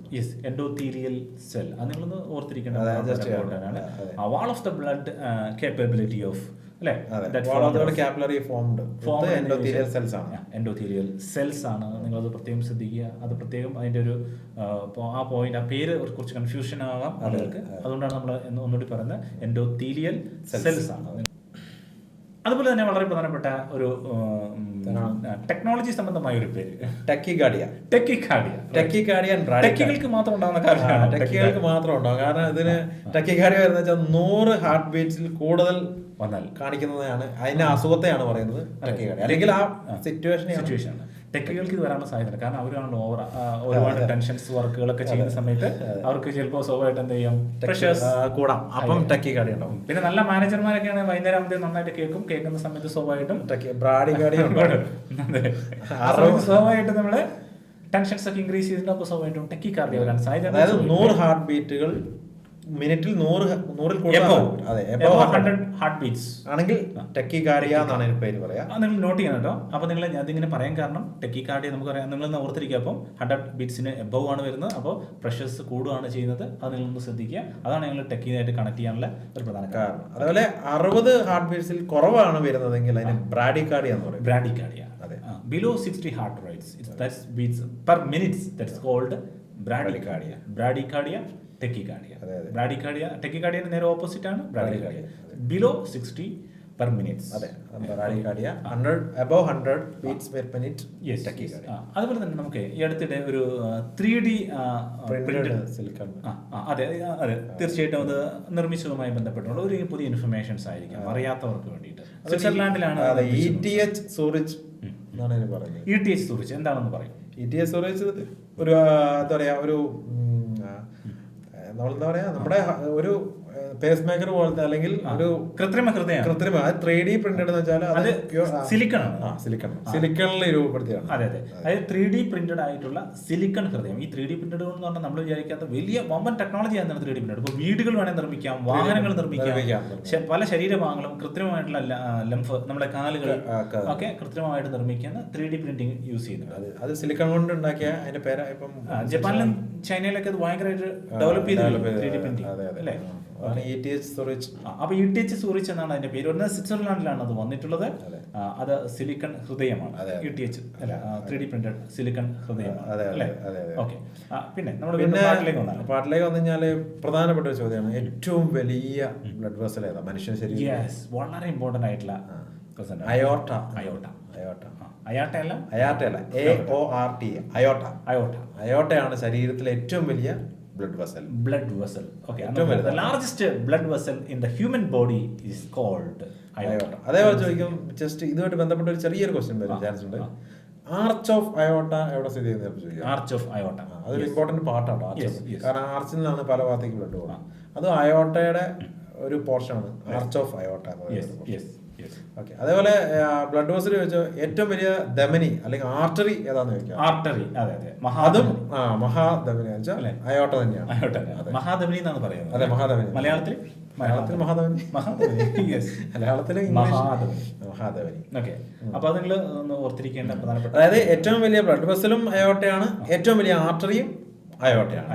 എൻഡോത്തീലിയൽ സെൽ അത് നിങ്ങളൊന്ന് ഓർത്തിരിക്കേണ്ടതാണ്. Wall of the blood capability of endothelial cells ആണ്. നിങ്ങളത് പ്രത്യേകം ശ്രദ്ധിക്കുക. അത് പ്രത്യേകം അതിന്റെ ഒരു ആ പോയിന്റ്, ആ പേര് കുറച്ച് കൺഫ്യൂഷൻ ആകാം ആളുകൾക്ക്. അതുകൊണ്ടാണ് നമ്മൾ ഒന്നുകൂടി പറയുന്നത് എൻഡോത്തീലിയൽ സെൽസ് ആണ്. അതുപോലെ തന്നെ വളരെ പ്രധാനപ്പെട്ട ഒരു ടെക്നോളജി സംബന്ധമായ ഒരു പേര് ടെക്കിക്കാർഡിയ. ടെക്കികൾക്ക് മാത്രം ഉണ്ടാകുന്ന കാര്യമാണ്. ടെക്കികൾക്ക് മാത്രം ഉണ്ടാകും. കാരണം ഇതിന് ടെക്കിക്കാർഡിയ വരുന്ന വെച്ചാൽ 100 ഹാർട്ട് ബീറ്റ്സിൽ കൂടുതൽ വന്നാൽ കാണിക്കുന്നതാണ്. അതിന്റെ അസുഖത്തെയാണ് പറയുന്നത് ടെക്കിക്കാർഡിയ, അല്ലെങ്കിൽ ആ സിറ്റുവേഷൻ. ടെക്കികൾക്ക് ഇത് വരാനുള്ള സാധ്യത, കാരണം അവരാണല്ലോ ഒരുപാട് ടെൻഷൻസ് വർക്കുകളൊക്കെ ചെയ്യുന്ന സമയത്ത് അവർക്ക് ചിലപ്പോൾ സ്വാഭാവികമായിട്ട് എന്ത് ചെയ്യും, പ്രഷേഴ്സ് കൂടാം. അപ്പം ടെക്കിക്കാർഡിയ ഉണ്ടാവും. പിന്നെ നല്ല മാനേജർമാരൊക്കെയാണ് വൈകുന്നേരം ആകുമ്പോൾ നന്നായിട്ട് കേൾക്കുന്ന സമയത്ത് സ്വാഭാവികമായിട്ടും സ്വാഭാവികമായിട്ട് നമ്മള് ടെൻഷൻസ് ഒക്കെ ഇൻക്രീസ് ചെയ്തിട്ട് അപ്പോൾ സ്വാഭാവികമായിട്ടും ടെക്കിക്കാർഡിയ വരാൻ സാധ്യത. അതായത് 100 ഹാർട്ട് ബീറ്റുകൾ മിനിറ്റിൽ 100 ആണെങ്കിൽ ടെക്കിക്കാർഡിയ എന്നാണ് പേര് പറയാ. നിങ്ങൾ നോട്ട് ചെയ്യണം കേട്ടോ. അപ്പൊ നിങ്ങൾ അതിങ്ങനെ പറയാൻ കാരണം ടെക്കിക്കാർഡിയ നമുക്ക് പറയാം, നിങ്ങൾ ഓർത്തിരിക്കുക. അപ്പം 100 ബീറ്റ്സിന് എബവ് ആണ് വരുന്നത്. അപ്പോൾ പ്രഷേഴ്സ് കൂടുകയാണ് ചെയ്യുന്നത്. അത് നിങ്ങളൊന്ന് ശ്രദ്ധിക്കുക. അതാണ് ഞങ്ങൾ ടെക്കിനായിട്ട് കണക്ട് ചെയ്യാനുള്ള ഒരു പ്രധാന കാരണം. അതുപോലെ 60 ഹാർട്ട് ബീറ്റ്സിൽ കുറവാണ് വരുന്നതെങ്കിൽ അതിന് ബ്രാഡിക്കാർഡിയ എന്ന് പറയും. Bradycardia. Below 60 heart rates, that's beats per minutes, that's called bradycardia. Tachycardia. Tachycardia നേരെ ഓപ്പോസിറ്റ് ആണ് bradycardia. Below 60 per minutes. Bradycardia 100 above 100 beats per minute. Yes, tachycardia. അതുപോലെ തന്നെ നമുക്ക് ഈ അടുത്തിടെ ഒരു 3D പ്രിന്റഡ് സിലിക്കൺ, അതെ തീർച്ചയായിട്ടും അത് നിർമ്മിച്ചതുമായി ബന്ധപ്പെട്ടുള്ള ഒരു പുതിയ ഇൻഫർമേഷൻസ് ആയിരിക്കും അറിയാത്തവർക്ക് വേണ്ടിയിട്ട്. സ്വിറ്റ്സർലാൻഡിലാണ് ETH സൂറിച്ച് എന്നാണ് പറയുന്നത്. ETH സൂറിച്ച് എന്താണെന്ന് പറയും. ETH സൂറിച്ച് ഒരു എന്താ പറയാ, ഒരു നമ്മളെന്താ പറയാ, നമ്മുടെ ഒരു പേസ് മേക്കർ പോലത്തെ അല്ലെങ്കിൽ ഒരു കൃത്രിമ ഹൃദയം, 3D പ്രിന്റഡ് എന്ന് വെച്ചാൽ അത് സിലിക്കൺ ആണ്. സിലിക്കണിൽ രൂപപ്പെടുത്തിയാണ്. അതെ അതെ, അതായത് 3D പ്രിന്റഡ് ആയിട്ടുള്ള സിലിക്കൺ ഹൃദയം. ഈ 3D പ്രിന്റഡ് എന്ന് പറഞ്ഞാൽ നമ്മൾ വിചാരിക്കാത്ത വലിയ വമ്പൻ ടെക്നോളജിയാണ് 3D പ്രിന്റഡ്. ഇപ്പോൾ വീടുകൾ വേണേൽ നിർമ്മിക്കാം, വാഹനങ്ങൾ നിർമ്മിക്കാം, പല ശരീരഭാഗങ്ങളും കൃത്രിമമായിട്ടുള്ള ലംഫ്, നമ്മുടെ കാലുകൾ ഒക്കെ കൃത്രിമമായിട്ട് നിർമ്മിക്കുന്ന 3D പ്രിന്റിംഗ് യൂസ് ചെയ്യുന്നുണ്ട്. അത് സിലിക്കൺ കൊണ്ട് ഉണ്ടാക്കിയ അതിന്റെ പേര് ഇപ്പം ജപ്പാനിലും ചൈനയിലൊക്കെ അത് ഭയങ്കരമായിട്ട് ഡെവലപ്പ് ചെയ്ത് 3D പ്രിന്റിംഗ് അല്ലേ. അപ്പൊ ETH സൂറിച്ച് എന്നാണ് അതിന്റെ പേര്. സ്വിറ്റ്സർലാൻഡിലാണ് അത് വന്നിട്ടുള്ളത്. അത് സിലിക്കൺ ഹൃദയമാണ്. ETH അല്ല, 3D പ്രിന്റഡ് സിലിക്കൺ ഹൃദയമാണ് അല്ലേ. ഓക്കെ, പിന്നെ നമ്മുടെ പാട്ടിലേക്ക് വന്നു കഴിഞ്ഞാല് പ്രധാനപ്പെട്ട ഒരു ചോദ്യമാണ്, ഏറ്റവും വലിയ ബ്ലഡ് വെസൽ ഏതാ മനുഷ്യ ശരീരം? വളരെ ഇമ്പോർട്ടന്റ് ആയിട്ടുള്ള അയോർട്ട. അയോർട്ടയാണ് ശരീരത്തിലെ ഏറ്റവും വലിയ blood vessel. Okay, the largest blood vessel in the human body is called aorta. അതേപോലെ ചോദിക്കും, ജസ്റ്റ് ഇതുമായിട്ട് ബന്ധപ്പെട്ട ഒരു ചെറിയൊരു ക്വസ്റ്റ്യൻ വരും ചാൻസ് ഉണ്ട്. ആർച്ച് ഓഫ് അയോർട്ട എവിടെ സ്ഥിതി ചെയ്യുന്നത്? ആർച്ച് ഓഫ് അയോർട്ട അതൊരു ഇമ്പോർട്ടന്റ് പാർട്ടാണ്. കാരണം ആർച്ചിൽ നിന്നാണ് പല ഭാഗത്തേക്ക് ബ്ലഡ് പോകുന്നത്. അത് അയോർട്ടയുടെ ഒരു പോർഷനാണ് ആർച്ച് ഓഫ് അയോർട്ട. ഓക്കെ, അതേപോലെ ബ്ലഡ് വെസൽ ചോദിച്ചോ ഏറ്റവും വലിയ ധമനി അല്ലെങ്കിൽ ആർട്ടറി ഏതാന്ന് ചോദിക്കാം. ആർട്ടറി, അതെ അതെ, അതും മഹാധമനി അയോർട്ട തന്നെയാണ്. മഹാധമനി എന്നാണ് പറയുന്നത്. അതെ, മഹാധമനി. മലയാളത്തിൽ മഹാധമനി, മലയാളത്തില് മഹാധമനി. ഓക്കെ, അപ്പൊ അത് നിങ്ങൾ ഒന്ന് ഓർത്തിരിക്കേണ്ട പ്രധാനപ്പെട്ട, അതായത് ഏറ്റവും വലിയ ബ്ലഡ് വെസലും അയോർട്ടയാണ്, ഏറ്റവും വലിയ ആർട്ടറിയും അയോർട്ടയാണ്.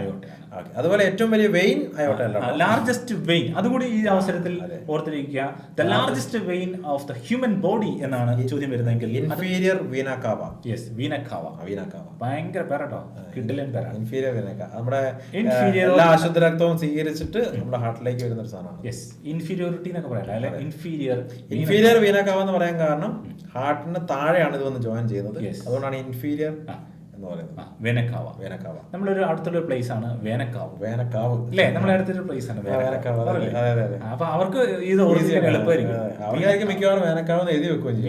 അതുപോലെ ഏറ്റവും വലിയ വെയിൻ അയോർട്ട, ലാർജസ്റ്റ് വെയിൻ. അതുകൂടി ഈ അവസരത്തിൽ ഓർത്തിരിക്കുക. The largest vein of the human body എന്നാണ് ചോദ്യം വരുന്നതെങ്കിൽ inferior vena cava. Yes, vena cava. ഭയങ്കര പേരാട്ടോ, കിഡിലൻ പേരാ. ഇൻഫീരിയർ വീന കാവ നമ്മുടെ എല്ലാ അശുദ്ധ രക്തവും സ്വീകരിച്ചിട്ട് നമ്മുടെ ഹാർട്ടിലേക്ക് വരുന്ന ഒരു സാധനമാണ്. യെസ്, ഇൻഫീരിയോറിറ്റി എന്നൊക്കെ പറയാം അല്ലെ. ഇൻഫീരിയർ വീന കാവ എന്ന് പറയാൻ കാരണം ഹാർട്ടിന് താഴെയാണ് ഇത് വന്ന് ജോയിൻ ചെയ്യുന്നത്. അതുകൊണ്ടാണ് ഇൻഫീരിയർ എന്ന് പറയുന്നത്. വേനക്കാവ നമ്മളൊരു അടുത്തുള്ള പ്ലേസ് ആണ് വേനക്കാവ് അല്ലേ. നമ്മുടെ അടുത്തൊരു പ്ലേസ് ആണ് വേനക്കാവ്. അപ്പൊ അവർക്ക് ഇത് എളുപ്പമായിരിക്കും. മിക്കവാറും വേനക്കാവ് എഴുതി വെക്കുകയും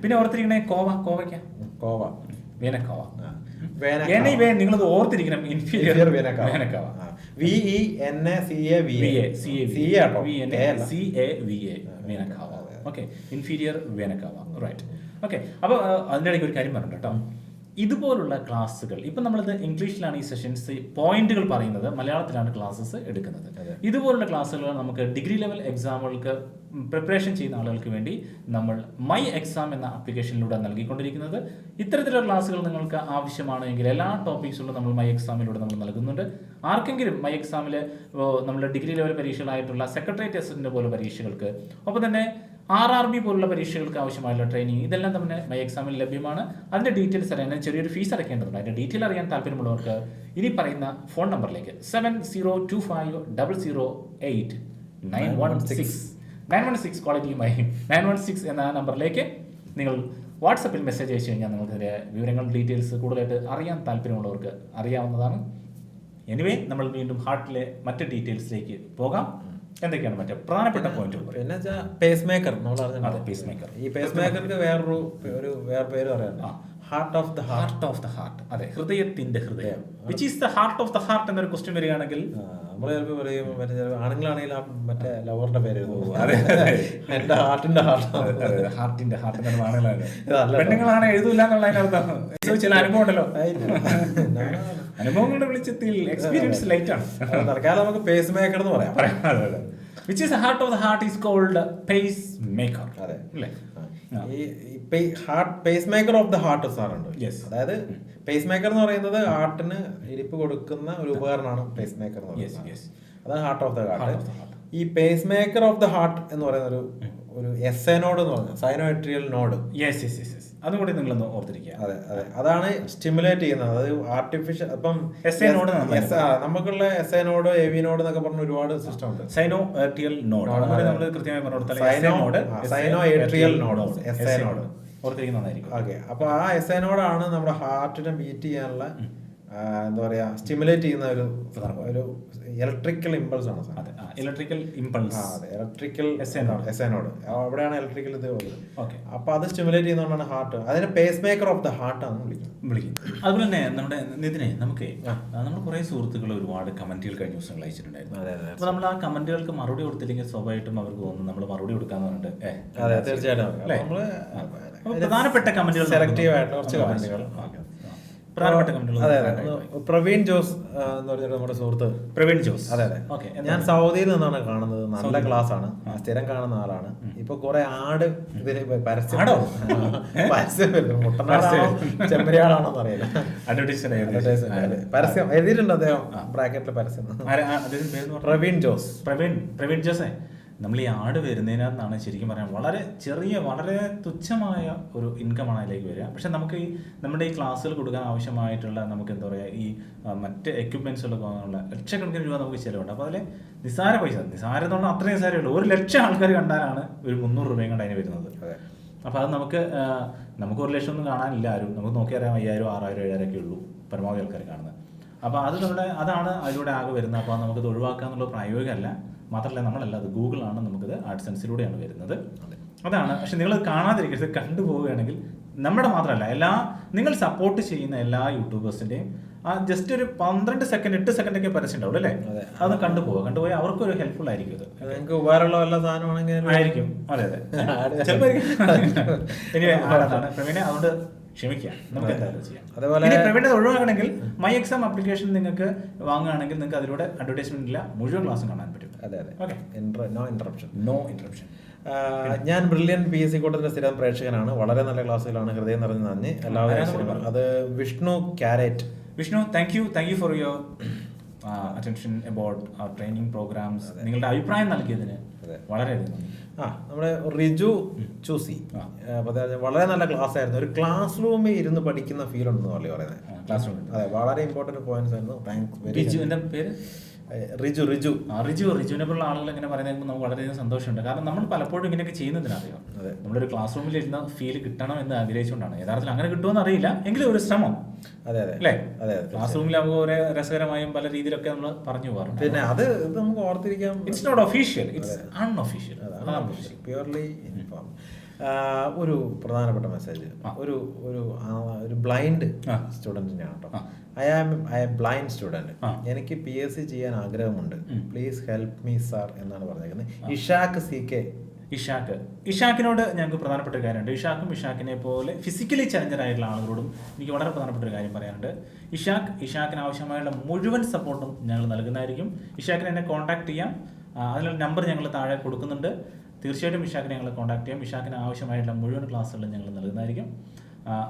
പിന്നെ ഓർത്തിരിക്കണേ കോവയ്ക്ക വേനക്കാവ. നിങ്ങളത് ഓർത്തിരിക്കണം. Inferior vena cava. Vena cava. Okay, inferior vena cava. Right. Okay, അപ്പോൾ അതിൻ്റെ ഇടയ്ക്ക് ഒരു കാര്യം പറഞ്ഞു കേട്ടോ. ഇതുപോലുള്ള ക്ലാസ്സുകൾ ഇപ്പം നമ്മളിത് ഇംഗ്ലീഷിലാണ് ഈ സെഷൻസ് പോയിന്റുകൾ പറയുന്നത്, മലയാളത്തിലാണ് ക്ലാസ്സസ് എടുക്കുന്നത്. ഇതുപോലുള്ള ക്ലാസ്സുകൾ നമുക്ക് ഡിഗ്രി ലെവൽ എക്സാമുകൾക്ക് പ്രിപ്പറേഷൻ ചെയ്യുന്ന ആളുകൾക്ക് വേണ്ടി നമ്മൾ മൈ എക്സാം എന്ന ആപ്ലിക്കേഷനിലൂടെ നൽകിക്കൊണ്ടിരിക്കുന്നത്. ഇത്തരത്തിലുള്ള ക്ലാസ്സുകൾ നിങ്ങൾക്ക് ആവശ്യമാണെങ്കിൽ എല്ലാ ടോപ്പിക്സുകളും നമ്മൾ മൈ എക്സാമിലൂടെ നമ്മൾ നൽകുന്നുണ്ട്. ആർക്കെങ്കിലും മൈ എക്സാമിൽ നമ്മുടെ ഡിഗ്രി ലെവൽ പരീക്ഷകളായിട്ടുള്ള സെക്രട്ടേറിയറ്റ് അസിസ്റ്റന്റ് പോലുള്ള പരീക്ഷകൾക്ക്, ഒപ്പം തന്നെ RRB പോലുള്ള പരീക്ഷകൾക്ക് ആവശ്യമായുള്ള ട്രെയിനിങ്, ഇതെല്ലാം തന്നെ മൈ എക്സാമിൽ ലഭ്യമാണ്. അതിൻ്റെ ഡീറ്റെയിൽസ് അറിയാൻ ചെറിയൊരു ഫീസ് അടയ്ക്കേണ്ടതുണ്ട്. അതിൻ്റെ ഡീറ്റെയിൽ അറിയാൻ താല്പര്യമുള്ളവർക്ക് ഇനി പറയുന്ന ഫോൺ നമ്പറിലേക്ക് 7025008916 ക്വാളിറ്റിയുമായി 916 എന്ന നമ്പറിലേക്ക് നിങ്ങൾ വാട്സപ്പിൽ മെസ്സേജ് അയച്ചു കഴിഞ്ഞാൽ നിങ്ങൾക്ക് വിവരങ്ങൾ ഡീറ്റെയിൽസ് കൂടുതലായിട്ട് അറിയാൻ താല്പര്യമുള്ളവർക്ക് അറിയാവുന്നതാണ്. എനിവേ, നമ്മൾ വീണ്ടും ഹാർട്ടിലെ മറ്റ് ഡീറ്റെയിൽസിലേക്ക് പോകാം. എന്തൊക്കെയാണ് മറ്റേ പ്രധാനപ്പെട്ട പോയിന്റുകൾ? പിന്നെ പേസ് മേക്കർ. ഈ പേസ് മേക്കർക്ക് വേറെ പേര് പറയാം, ഹാർട്ട് ഓഫ് ദ ഹാർട്ട്. അതെ, ഹൃദയത്തിന്റെ ഹൃദയം. Which is the heart of the heart എന്നൊരു ക്വസ്റ്റ്യൻ വരികയാണെങ്കിൽ നമ്മൾ ചിലപ്പോൾ പറയും, മറ്റേ ആണുങ്ങളാണെങ്കിൽ മറ്റേ ലവറിന്റെ പേര് എന്റെ ഹാർട്ടിന്റെ ഹാർട്ട് പെണ്ണുങ്ങളാണ് എഴുതൂല എന്നുള്ളതിനർത്ഥം. ചില അനുഭവം ഉണ്ടല്ലോ, അനുഭവങ്ങളുടെ വെളിച്ചത്തിൽ എക്സ്പീരിയൻസ് ലൈറ്റ് ആണ്. തൽക്കാലം നമുക്ക് പേസ് മേക്കർ എന്ന് പറയാം. Which is the heart of the heart is called pacemaker. അതെ, ഈ pacemaker of the heart സാറുണ്ട്. അതായത് പേസ് മേക്കർ എന്ന് പറയുന്നത് ഹാർട്ടിന് ഇരിപ്പ് കൊടുക്കുന്ന ഒരു ഉപകരണമാണ് പേസ് മേക്കർ എന്ന് പറയുന്നത്. അതാണ് ഹാർട്ട് ഓഫ് ദ ഹാർട്ട്. ഈ pacemaker of the heart എന്ന് പറയുന്ന ഒരു എസ് എ നോഡ് എന്ന് പറഞ്ഞാൽ സൈനോട്രിയൽ നോഡ്. അതും കൂടി നിങ്ങളൊന്ന് ഓർത്തിരിക്കുക. അതെ, അതാണ് സ്റ്റിമുലേറ്റ് ചെയ്യുന്നത്. അത് ആർട്ടിഫിഷ്യൽ. അപ്പം നമുക്കുള്ള S A node, A V node എന്നൊക്കെ പറഞ്ഞ ഒരുപാട് സിസ്റ്റം ഉണ്ട്. Sinoatrial node, sinoatrial node, S A node ഓർത്തിരിക്കുന്നതായിരിക്കും. ഓക്കെ, അപ്പൊ ആ എസ് എ നോഡാണ് നമ്മുടെ ഹാർട്ടിനെ ബീറ്റ് ചെയ്യാനുള്ള എന്താ പറയാ സ്റ്റിമുലേറ്റ് ചെയ്യുന്ന ഒരു ഇലക്ട്രിക്കൽ ഇമ്പൾസ് ആണ്. അതെ, ഇലക്ട്രിക്കൽ ഇമ്പൾസ്. അതെ, ഇലക്ട്രിക്കൽ എസ്എനോഡ് അവിടെയാണ് ഇലക്ട്രിക്കൽ ഇത് ഉള്ളത്. അപ്പൊ അത് സ്റ്റിമുലേറ്റ് ചെയ്യുന്നതുകൊണ്ടാണ് ഹാർട്ട്, അതിനെ pace maker of the heart ആണ് വിളിക്കുന്നത്. അതുപോലെ തന്നെ നമ്മുടെ നിതിനെ നമുക്ക് നമ്മൾ കുറെ സുഹൃത്തുക്കൾ ഒരുപാട് കമന്റുകൾ കഴിഞ്ഞ ദിവസങ്ങൾ അയച്ചിട്ടുണ്ടായിരുന്നു. അപ്പൊ നമ്മൾ ആ കമന്റുകൾക്ക് മറുപടി കൊടുത്തില്ലെങ്കിൽ സ്വാഭാവികമായിട്ടും അവർക്ക് തോന്നുന്നു നമ്മൾ മറുപടി കൊടുക്കാന്ന് പറഞ്ഞിട്ട്. അതെ, തീർച്ചയായിട്ടും പ്രധാനപ്പെട്ട കമന്റുകൾ, സെലക്റ്റീവ് ആയിട്ടുള്ള കുറച്ച് കമന്റുകൾ. പ്രവീൺ ജോസ് എന്ന് പറഞ്ഞിട്ട് നമ്മുടെ സുഹൃത്ത് പ്രവീൺ ജോസ്. അതെ അതെ, ഞാൻ സൗദിയിൽ നിന്നാണ് കാണുന്നത്, നല്ല ക്ലാസ് ആണ്, സ്ഥിരം കാണുന്ന ആളാണ്. ഇപ്പൊ കുറെ ആട് ഇതിന് പരസ്യം വരുന്നു, മുട്ടനാടാണോ ചെമ്മരിയാടാണോന്ന് അറിയില്ല, പരസ്യം എഴുതിയിട്ടുണ്ട് അദ്ദേഹം ബ്രാക്കറ്റിൽ പരസ്യം. പ്രവീൺ ജോസ്. പ്രവീൺ ജോസേ, നമ്മൾ ഈ ആട് വരുന്നതിനകത്താണ് ശരിക്കും പറയാൻ വളരെ വളരെ തുച്ഛമായ ഒരു ഇൻകമാണ് അതിലേക്ക് വരിക. പക്ഷെ നമുക്ക് ഈ നമ്മുടെ ഈ ക്ലാസ്സുകൾ കൊടുക്കാൻ ആവശ്യമായിട്ടുള്ള നമുക്ക് എന്താ പറയുക ഈ മറ്റ് എക്യുപ്മെന്റ്സുകളൊക്കെ വാങ്ങാനുള്ള ലക്ഷക്കണക്കിന് രൂപ നമുക്ക് ചിലവുണ്ട്. അപ്പോൾ അതിൽ നിസ്സാര പൈസ, നിസ്സാരം എന്ന് പറഞ്ഞാൽ അത്രയും നിസ്സാരമേ ഉള്ളൂ. 1,00,000 ആൾക്കാർ കണ്ടാലാണ് ഒരു 300 രൂപയും കണ്ട് അതിന് വരുന്നത്. അപ്പോൾ അത് നമുക്ക് 1,00,000 ഒന്നും കാണാനില്ല ആരും. നമുക്ക് നോക്കിയറിയാം 5,000, 6,000, 7,000 ഒക്കെ ഉള്ളൂ പരമാവധി ആൾക്കാർ കാണുന്നത്. അപ്പോൾ അത് അതാണ് അതിലൂടെ ആകെ വരുന്നത്. അപ്പോൾ നമുക്കത് ഒഴിവാക്കുക എന്നുള്ള പ്രായോഗികമല്ല. മാത്രമല്ല നമ്മളല്ല, അത് ഗൂഗിളാണ്, നമുക്കത് AdSenseലൂടെയാണ് വരുന്നത്. അതാണ്. പക്ഷെ നിങ്ങൾ കാണാതിരിക്കരുത്, കണ്ടുപോവുകയാണെങ്കിൽ നമ്മുടെ മാത്രമല്ല നിങ്ങൾ സപ്പോർട്ട് ചെയ്യുന്ന എല്ലാ യൂട്യൂബേഴ്സിന്റെയും ജസ്റ്റ് ഒരു 12 സെക്കൻഡ് 8 സെക്കൻഡൊക്കെ പരസ്യം ഉണ്ടാവും അല്ലേ, അത് കണ്ടുപോയി അവർക്കൊരു ഹെൽപ്ഫുൾ ആയിരിക്കും. ഇത് നിങ്ങൾക്ക് ഉപകാരമുള്ള എല്ലാ സാധനമാണെങ്കിൽ ആയിരിക്കും. അതെ ചിലപ്പോൾ ഇനി ആടാണ് പ്രവീണെ, അതുകൊണ്ട് ക്ഷമിക്കാം, നമുക്ക് എന്തായാലും ചെയ്യാം. അതേപോലെ പ്രവീണത് ഒഴിവാക്കണമെങ്കിൽ മൈ എക്സാം ആപ്ലിക്കേഷൻ നിങ്ങൾക്ക് വാങ്ങുകയാണെങ്കിൽ നിങ്ങൾക്ക് അതിലൂടെ അഡ്വർടൈസ്മെന്റ് ഇല്ല, മുഴുവൻ ക്ലാസ്സും കാണാൻ പറ്റും. അതെ ഓക്കെ, നോ ഇന്ററപ്ഷൻ. ഞാൻ ബ്രില്യൻ PSC കൂട്ടത്തിന്റെ സ്ഥിരം പ്രേക്ഷകനാണ്. വളരെ നല്ല ക്ലാസ്സുകളാണ്, ഹൃദയം നിറഞ്ഞ നന്ദി എല്ലാവരും. അത് Vishnu carrot. Vishnu, thank you for your attention about our training programs. നിങ്ങളുടെ അഭിപ്രായം നൽകിയതിന് വളരെയധികം. നമ്മുടെ റിജു ചൂസി വളരെ നല്ല ക്ലാസ് ആയിരുന്നു. ഒരു ക്ലാസ് റൂമിൽ ഇരുന്ന് പഠിക്കുന്ന ഫീൽ ഉണ്ടെന്ന് പറയുന്നത്. ക്ലാസ് റൂം അതെ, വളരെ ഇമ്പോർട്ടന്റ് പോയിന്റ്സ് ആയിരുന്നു. Thanks very much. എന്റെ പേര് റിജുവിനെ പോലുള്ള ആളുകൾ ഇങ്ങനെ പറയുന്നത് നമുക്ക് വളരെയധികം സന്തോഷമുണ്ട്. കാരണം നമ്മൾ പലപ്പോഴും ഇങ്ങനെയൊക്കെ ചെയ്യുന്നതിനറിയാം, നമ്മളൊരു ക്ലാസ് റൂമിൽ ഇരുന്ന ഫീൽ കിട്ടണം എന്ന് ആഗ്രഹിച്ചുകൊണ്ടാണ്. യഥാർത്ഥത്തിൽ അങ്ങനെ കിട്ടുമെന്ന് അറിയില്ല, എങ്കിലും ഒരു ശ്രമം. അല്ലേ, ക്ലാസ് റൂമിലാകുമ്പോൾ ഒരേ രസകരമായും പല രീതിയിലൊക്കെ നമ്മൾ പറഞ്ഞു പോകാറുണ്ട്. പിന്നെ അത് നമുക്ക് ഓർത്തിരിക്കാം. It's not official, it's unofficial, purely inform. ഒരു പ്രധാനപ്പെട്ട മെസ്സേജ് ഒരു ബ്ലൈൻഡ് സ്റ്റുഡൻറ്റിനാണ് കേട്ടോ. I am blind student. എനിക്ക് PSC ചെയ്യാൻ ആഗ്രഹമുണ്ട്, പ്ലീസ് ഹെൽപ്പ് മീ സാർ എന്നാണ് പറഞ്ഞേക്കുന്നത്. ഇഷാക്ക് CK. ഇഷാക്കിനോട് ഞങ്ങൾക്ക് പ്രധാനപ്പെട്ട ഒരു കാര്യമുണ്ട്. ഇഷാക്കിനെ പോലെ ഫിസിക്കലി ചലഞ്ചർ ആയിട്ടുള്ള ആളുകളോടും എനിക്ക് വളരെ പ്രധാനപ്പെട്ട ഒരു കാര്യം പറയാനുണ്ട്. ഇഷാക്കിന് ആവശ്യമായുള്ള മുഴുവൻ സപ്പോർട്ടും ഞങ്ങൾ നൽകുന്നതായിരിക്കും. ഇഷാക്കിനെ എന്നെ കോൺടാക്ട് ചെയ്യാം, അതിനുള്ള നമ്പർ ഞങ്ങൾ താഴെ കൊടുക്കുന്നുണ്ട്. തീർച്ചയായിട്ടും ഇഷാക്കിനെ ഞങ്ങൾ കോൺടാക്ട് ചെയ്യാം. ഇഷാക്കിന് ആവശ്യമായിട്ടുള്ള മുഴുവൻ ക്ലാസ്സുകളും ഞങ്ങൾ നൽകുന്നതായിരിക്കും.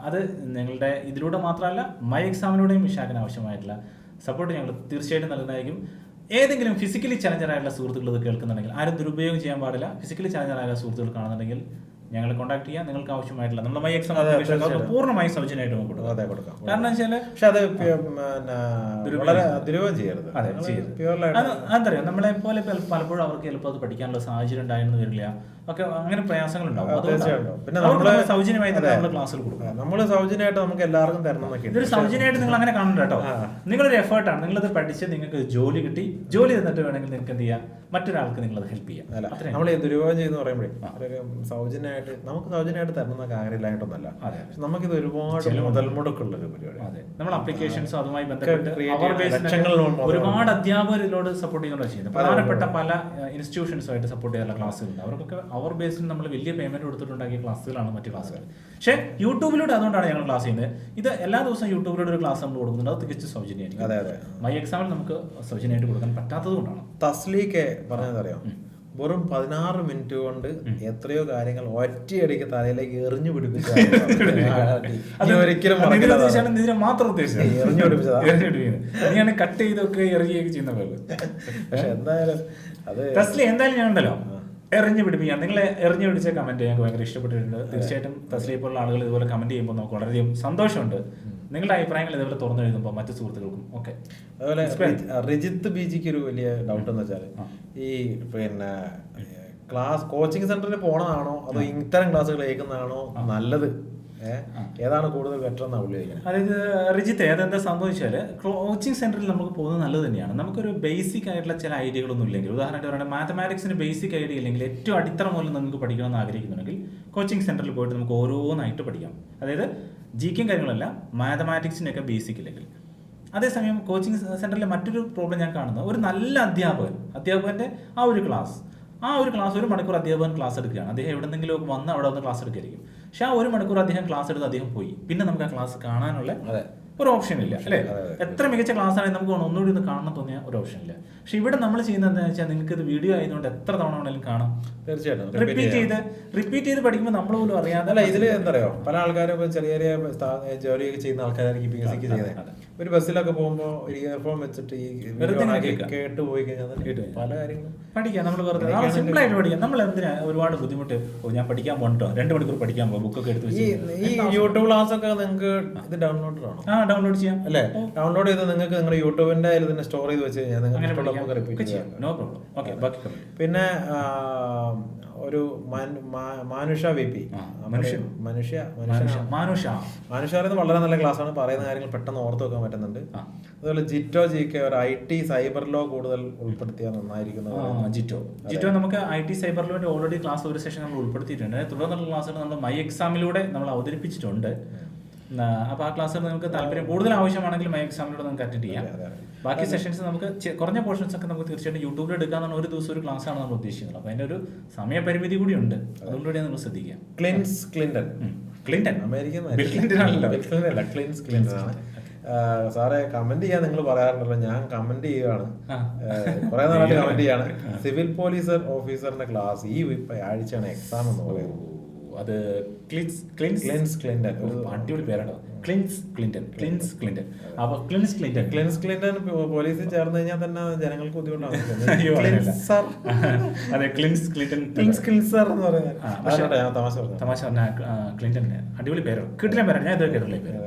അത് ഞങ്ങളുടെ ഇതിലൂടെ മാത്രമല്ല, മൈ എക്സാമിലൂടെയും ഇഷാക്കിന് ആവശ്യമായിട്ടുള്ള സപ്പോർട്ട് ഞങ്ങൾ തീർച്ചയായിട്ടും നൽകുന്നതായിരിക്കും. ഏതെങ്കിലും ഫിസിക്കലി ചലഞ്ചറായിട്ടുള്ള സുഹൃത്തുക്കൾ ഇത് കേൾക്കുന്നുണ്ടെങ്കിൽ ആരും ദുരുപയോഗം ചെയ്യാൻ പാടില്ല. ഫിസിക്കലി ചലഞ്ചറായ സുഹൃത്തുക്കൾ കാണുന്നുണ്ടെങ്കിൽ ഞങ്ങളെ കോൺടാക്ട് ചെയ്യാം. നിങ്ങൾക്ക് ആവശ്യമായിട്ടുള്ള നമ്മുടെ മൈ എക്സാം പൂർണ്ണമായി സൗജന്യമായിട്ട് കൊടുക്കാം. കാരണം അതറിയാം, നമ്മളെ പോലെ പലപ്പോഴും അവർക്ക് ചിലപ്പോൾ അത് പഠിക്കാനുള്ള സാഹചര്യം ഉണ്ടായെന്ന് വരില്ല, ഒക്കെ അങ്ങനെ പ്രയാസങ്ങളുണ്ടാവും. പിന്നെ സൗജന്യമായി നമ്മൾ ക്ലാസ്സിൽ കൊടുക്കും. നമ്മൾ സൗജന്യമായിട്ട് നമുക്ക് എല്ലാവർക്കും തരണം. ഇതൊരു സൗജന്യമായിട്ട് നിങ്ങൾ അങ്ങനെ കാണണ്ട കേട്ടോ. നിങ്ങളൊരു എഫേർട്ടാണ്, നിങ്ങളത് പഠിച്ച് നിങ്ങൾക്ക് ജോലി കിട്ടി, ജോലി തന്നിട്ട് വേണമെങ്കിൽ നിങ്ങൾക്ക് എന്ത് ചെയ്യാം, മറ്റൊരാൾക്ക് നിങ്ങളത് ഹെൽപ്പ് ചെയ്യാം. നമ്മൾ ദുരുപയോഗം ചെയ്യുന്ന പറയുമ്പോഴേ സൗജന്യമായിട്ട് നമുക്ക് സൗജന്യമായിട്ട് തരുന്ന കാര്യമില്ലായിട്ടൊന്നല്ല. നമുക്കിത് ഒരുപാട് മുതൽ മുടക്കുള്ള ഒരു പരിപാടി. നമ്മൾ അപ്ലിക്കേഷൻസ് അതുമായി ബന്ധപ്പെട്ട് ഒരുപാട് അധ്യാപകർ ഇതിനോട് സപ്പോർട്ട് ചെയ്യുന്നുണ്ട് ചെയ്യുന്നത്. പ്രധാനപ്പെട്ട പല ഇൻസ്റ്റിറ്റ്യൂഷൻസുമായിട്ട് സപ്പോർട്ട് ചെയ്യാനുള്ള ക്ലാസ്സുകളുണ്ട്. അവർക്കൊക്കെ അവർ ബേസിൽ നമ്മൾ വലിയ പേയ്മെന്റ് കൊടുത്തിട്ടുണ്ടാക്കിയ ക്ലാസ്സുകളാണ് മറ്റു ക്ലാസ്സുകൾ. പക്ഷേ യൂട്യൂബിലൂടെ അതുകൊണ്ടാണ് ഞങ്ങൾ ക്ലാസ് ചെയ്യുന്നത്. ഇത് എല്ലാ ദിവസവും യൂട്യൂബിലൂടെ ഒരു ക്ലാസ് നമ്മൾ കൊടുക്കുന്നുണ്ട്, അത് തികച്ചും സൗജന്യമായിരിക്കും. മൈ എക്സാമിൽ നമുക്ക് സൗജന്യമായിട്ട് കൊടുക്കാൻ പറ്റാത്തത് കൊണ്ടാണ്. തസ്ലീക്ക് പറഞ്ഞതറിയാം, വെറും 16 മിനിറ്റ് കൊണ്ട് എത്രയോ കാര്യങ്ങൾ ഒറ്റയടിക്ക് തലയിലേക്ക് എറിഞ്ഞു പിടിപ്പിച്ചു. ഒരിക്കലും മാത്രം ഉദ്ദേശിച്ചത് നീയാണ് കട്ട് ചെയ്തൊക്കെ എറിയുകയൊക്കെ ചെയ്യുന്ന പോലെ. പക്ഷെ എന്തായാലും അത് തസ്ലി എന്തായാലും ഞാൻ ഉണ്ടല്ലോ എറിഞ്ഞു പിടിപ്പിക്കാം. നിങ്ങളെ എറിഞ്ഞു പിടിച്ച കമന്റ് ഞങ്ങൾക്ക് ഭയങ്കര ഇഷ്ടപ്പെട്ടിട്ടുണ്ട്. തീർച്ചയായിട്ടും തസ്ലിയെ പോലുള്ള ആളുകൾ ഇതുപോലെ കമന്റ് ചെയ്യുമ്പോൾ നമുക്ക് വളരെയധികം സന്തോഷമുണ്ട്. നിങ്ങളുടെ അഭിപ്രായങ്ങൾ ഇതുപോലെ തുറന്നു എഴുതുമ്പോൾ മറ്റു സുഹൃത്തുക്കൾക്കും ഒക്കെ. അതുപോലെ റിജിത്ത് ബിജിക്ക് ഒരു വലിയ ഡൗട്ട് എന്ന് വെച്ചാൽ ഈ പിന്നെ കോച്ചിങ് സെന്ററിൽ പോണതാണോ അതോ ഇത്തരം ക്ലാസ്സുകൾ കേൾക്കുന്നതാണോ നല്ലത് ഏതാണ് കൂടുതൽ ബെറ്റർ എന്നാണ് പുള്ളി ചോദിക്കുന്നത്. അതായത് റിജിത്തെ അതെന്താ സംഭവിച്ചാൽ കോച്ചിങ് സെന്ററിൽ നമുക്ക് പോകുന്നത് നല്ലത് തന്നെയാണ്. നമുക്കൊരു ബേസിക് ആയിട്ടുള്ള ചില ഐഡിയകളൊന്നും ഇല്ലെങ്കിൽ, ഉദാഹരണമായിട്ട് പറയുന്നത് മാത്തമാറ്റിക്സിന് ബേസിക് ഐഡിയ ഇല്ലെങ്കിൽ, ഏറ്റവും അടിത്തറ മൂലം നമുക്ക് പഠിക്കണമെന്ന് ആഗ്രഹിക്കുന്നുണ്ടെങ്കിൽ കോച്ചിങ് സെന്ററിൽ പോയിട്ട് നമുക്ക് ഓരോന്നായിട്ട് പഠിക്കാം. അതായത് ജിക്കും കാര്യങ്ങളല്ല, മാത്തമാറ്റിക്സിനൊക്കെ ബേസിക് ഇല്ലെങ്കിൽ. അതേസമയം കോച്ചിങ് സെന്ററിലെ മറ്റൊരു പ്രോബ്ലം ഞാൻ കാണുന്നത്, ഒരു നല്ല അധ്യാപകന്റെ ആ ഒരു ക്ലാസ് 1 മണിക്കൂർ അധ്യാപകൻ ക്ലാസ് എടുക്കുകയാണ്. അദ്ദേഹം എവിടെന്നെങ്കിലും വന്ന് അവിടെ വന്ന് ക്ലാസ് എടുക്കുകയായിരിക്കും. പക്ഷെ ആ 1 മണിക്കൂർ അദ്ദേഹം ക്ലാസ് എടുത്ത് അദ്ദേഹം പോയി, പിന്നെ നമുക്ക് ആ ക്ലാസ് കാണാനുള്ള ഒരു ഓപ്ഷൻ ഇല്ല അല്ലേ? എത്ര മികച്ച ക്ലാസ് ആണെങ്കിൽ നമുക്ക് ഒന്നുകൂടി ഒന്ന് കാണണം തോന്നിയ ഒരു ഓപ്ഷൻ ഇല്ല. പക്ഷെ ഇവിടെ നമ്മൾ ചെയ്യുന്നത് എന്താണെന്ന് വെച്ചാൽ, നിങ്ങൾക്ക് ഇത് വീഡിയോ ആയതുകൊണ്ട് എത്ര തവണ വേണമെങ്കിലും കാണാം. തീർച്ചയായിട്ടും റിപ്പീറ്റ് ചെയ്ത് പഠിക്കുമ്പോൾ നമ്മൾ പോലും അറിയാതെ. അല്ല, ഇതിൽ എന്താ പറയുക, പല ആൾക്കാരും ചെറിയ ജോലിയൊക്കെ ചെയ്യുന്ന ആൾക്കാരായിരിക്കും PSC ചെയ്യുന്നത്. ഒരു ബസ്സിലൊക്കെ പോകുമ്പോൾ ഒരു ഇയർഫോൺ വെച്ചിട്ട് ഈ കേട്ട് പോയി കഴിഞ്ഞാൽ പല കാര്യങ്ങളും പഠിക്കാം. നമ്മൾ വെറുതെ സിമ്പിൾ ആയിട്ട് പഠിക്കാം. നമ്മൾ എന്തിനാ ഒരുപാട് ബുദ്ധിമുട്ട്, ഞാൻ പഠിക്കാൻ പോകണ്ടോ 2 മണിക്കൂർ പഠിക്കാൻ പോകും, ബുക്കൊക്കെ എടുത്ത് വെച്ച്. ഈ യൂട്യൂബ് ക്ലാസ് ഒക്കെ നിങ്ങൾക്ക് ഇത് ഡൗൺലോഡ് ആണോ? ഡൗൺലോഡ് ചെയ്യാം അല്ലേ? ഡൗൺലോഡ് ചെയ്ത് നിങ്ങൾക്ക് നിങ്ങളുടെ യൂട്യൂബിന്റെ അതിൽ തന്നെ സ്റ്റോർ ചെയ്ത് വെച്ച് കഴിഞ്ഞാൽ നിങ്ങൾക്ക് റിപ്പീറ്റ് ചെയ്യാം. No problem. ഓക്കെ, ബാക്കി പിന്നെ ഒരു മാനുഷ VP വളരെ നല്ല ക്ലാസ് ആണ്. പറയുന്ന കാര്യങ്ങൾ പെട്ടെന്ന് ഓർത്ത് വെക്കാൻ പറ്റുന്നുണ്ട്. അതുപോലെ ജിറ്റോ GK ഒരു IT സൈബർ ലോ കൂടുതൽ ഉൾപ്പെടുത്തിയാൽ നന്നായിരിക്കുന്നത്. ജിറ്റോ നമുക്ക് IT സൈബർ ലോന്റെ ഓൾറെഡി ക്ലാസ് ഒരു സെഷൻ നമ്മൾ ഉൾപ്പെടുത്തിയിട്ടുണ്ട്. തുടർന്നുള്ള ക്ലാസ്സുകൾ നമ്മൾ മൈ എക്സാമിലൂടെ നമ്മൾ അവതരിപ്പിച്ചിട്ടുണ്ട്. അപ്പോൾ ആ ക്ലാസ്സിൽ നിങ്ങൾക്ക് താല്പര്യം കൂടുതൽ ആവശ്യമാണെങ്കിൽ മൈ എക്സാമിലൂടെ നമുക്ക് അറ്റൻഡ് ചെയ്യാം. ബാക്കി സെഷൻസ് നമുക്ക് കുറഞ്ഞ പോർഷൻസ് ഒക്കെ നമുക്ക് തീർച്ചയായിട്ടും യൂട്യൂബിൽ എടുക്കാന്നാണ്. ഒരു ദിവസം ഒരു ക്ലാസ്സാണ് നമ്മൾ ഉദ്ദേശിക്കുന്നത്. അപ്പോൾ അതിൻ്റെ ഒരു സമയപരിമിതി കൂടി ഉണ്ട്. അതുകൊണ്ടുകൂടി നിങ്ങൾ ശ്രദ്ധിക്കുക. ക്ലിന്റൺ അമേരിക്കൻ ആണ്. സാറേ, കമന്റ് ചെയ്യാൻ നിങ്ങൾ പറയാറുണ്ടല്ലോ, ഞാൻ കമന്റ് ചെയ്യുകയാണ്, കുറെ നാളായിട്ട് കമന്റ് ചെയ്യാണ്. സിവിൽ പോലീസ് ഓഫീസറിന്റെ ക്ലാസ് ഈ ആഴ്ചയാണ് എക്സാം എന്ന് പറയുന്നത്. അത് അടിപൊളി പേരാണ്. Cleanse Clinton. അപ്പൊ ക്ലിൻസ് ക്ലിന്റൺ പോലീസിൽ ചേർന്ന് കഴിഞ്ഞാൽ തന്നെ ജനങ്ങൾക്ക് ബുദ്ധിമുട്ടാണ്. അതെ, ക്ലിൻസ് ക്ലിന്റൺ എന്ന് പറയുന്നത് തമാശ പറഞ്ഞ ക്ലിന്റൺ അടിപൊളി പേരാണ്, കിട്ടില്ല പേരാണ്. ഞാൻ ഇതൊക്കെ കേട്ടില്ലേ പേര്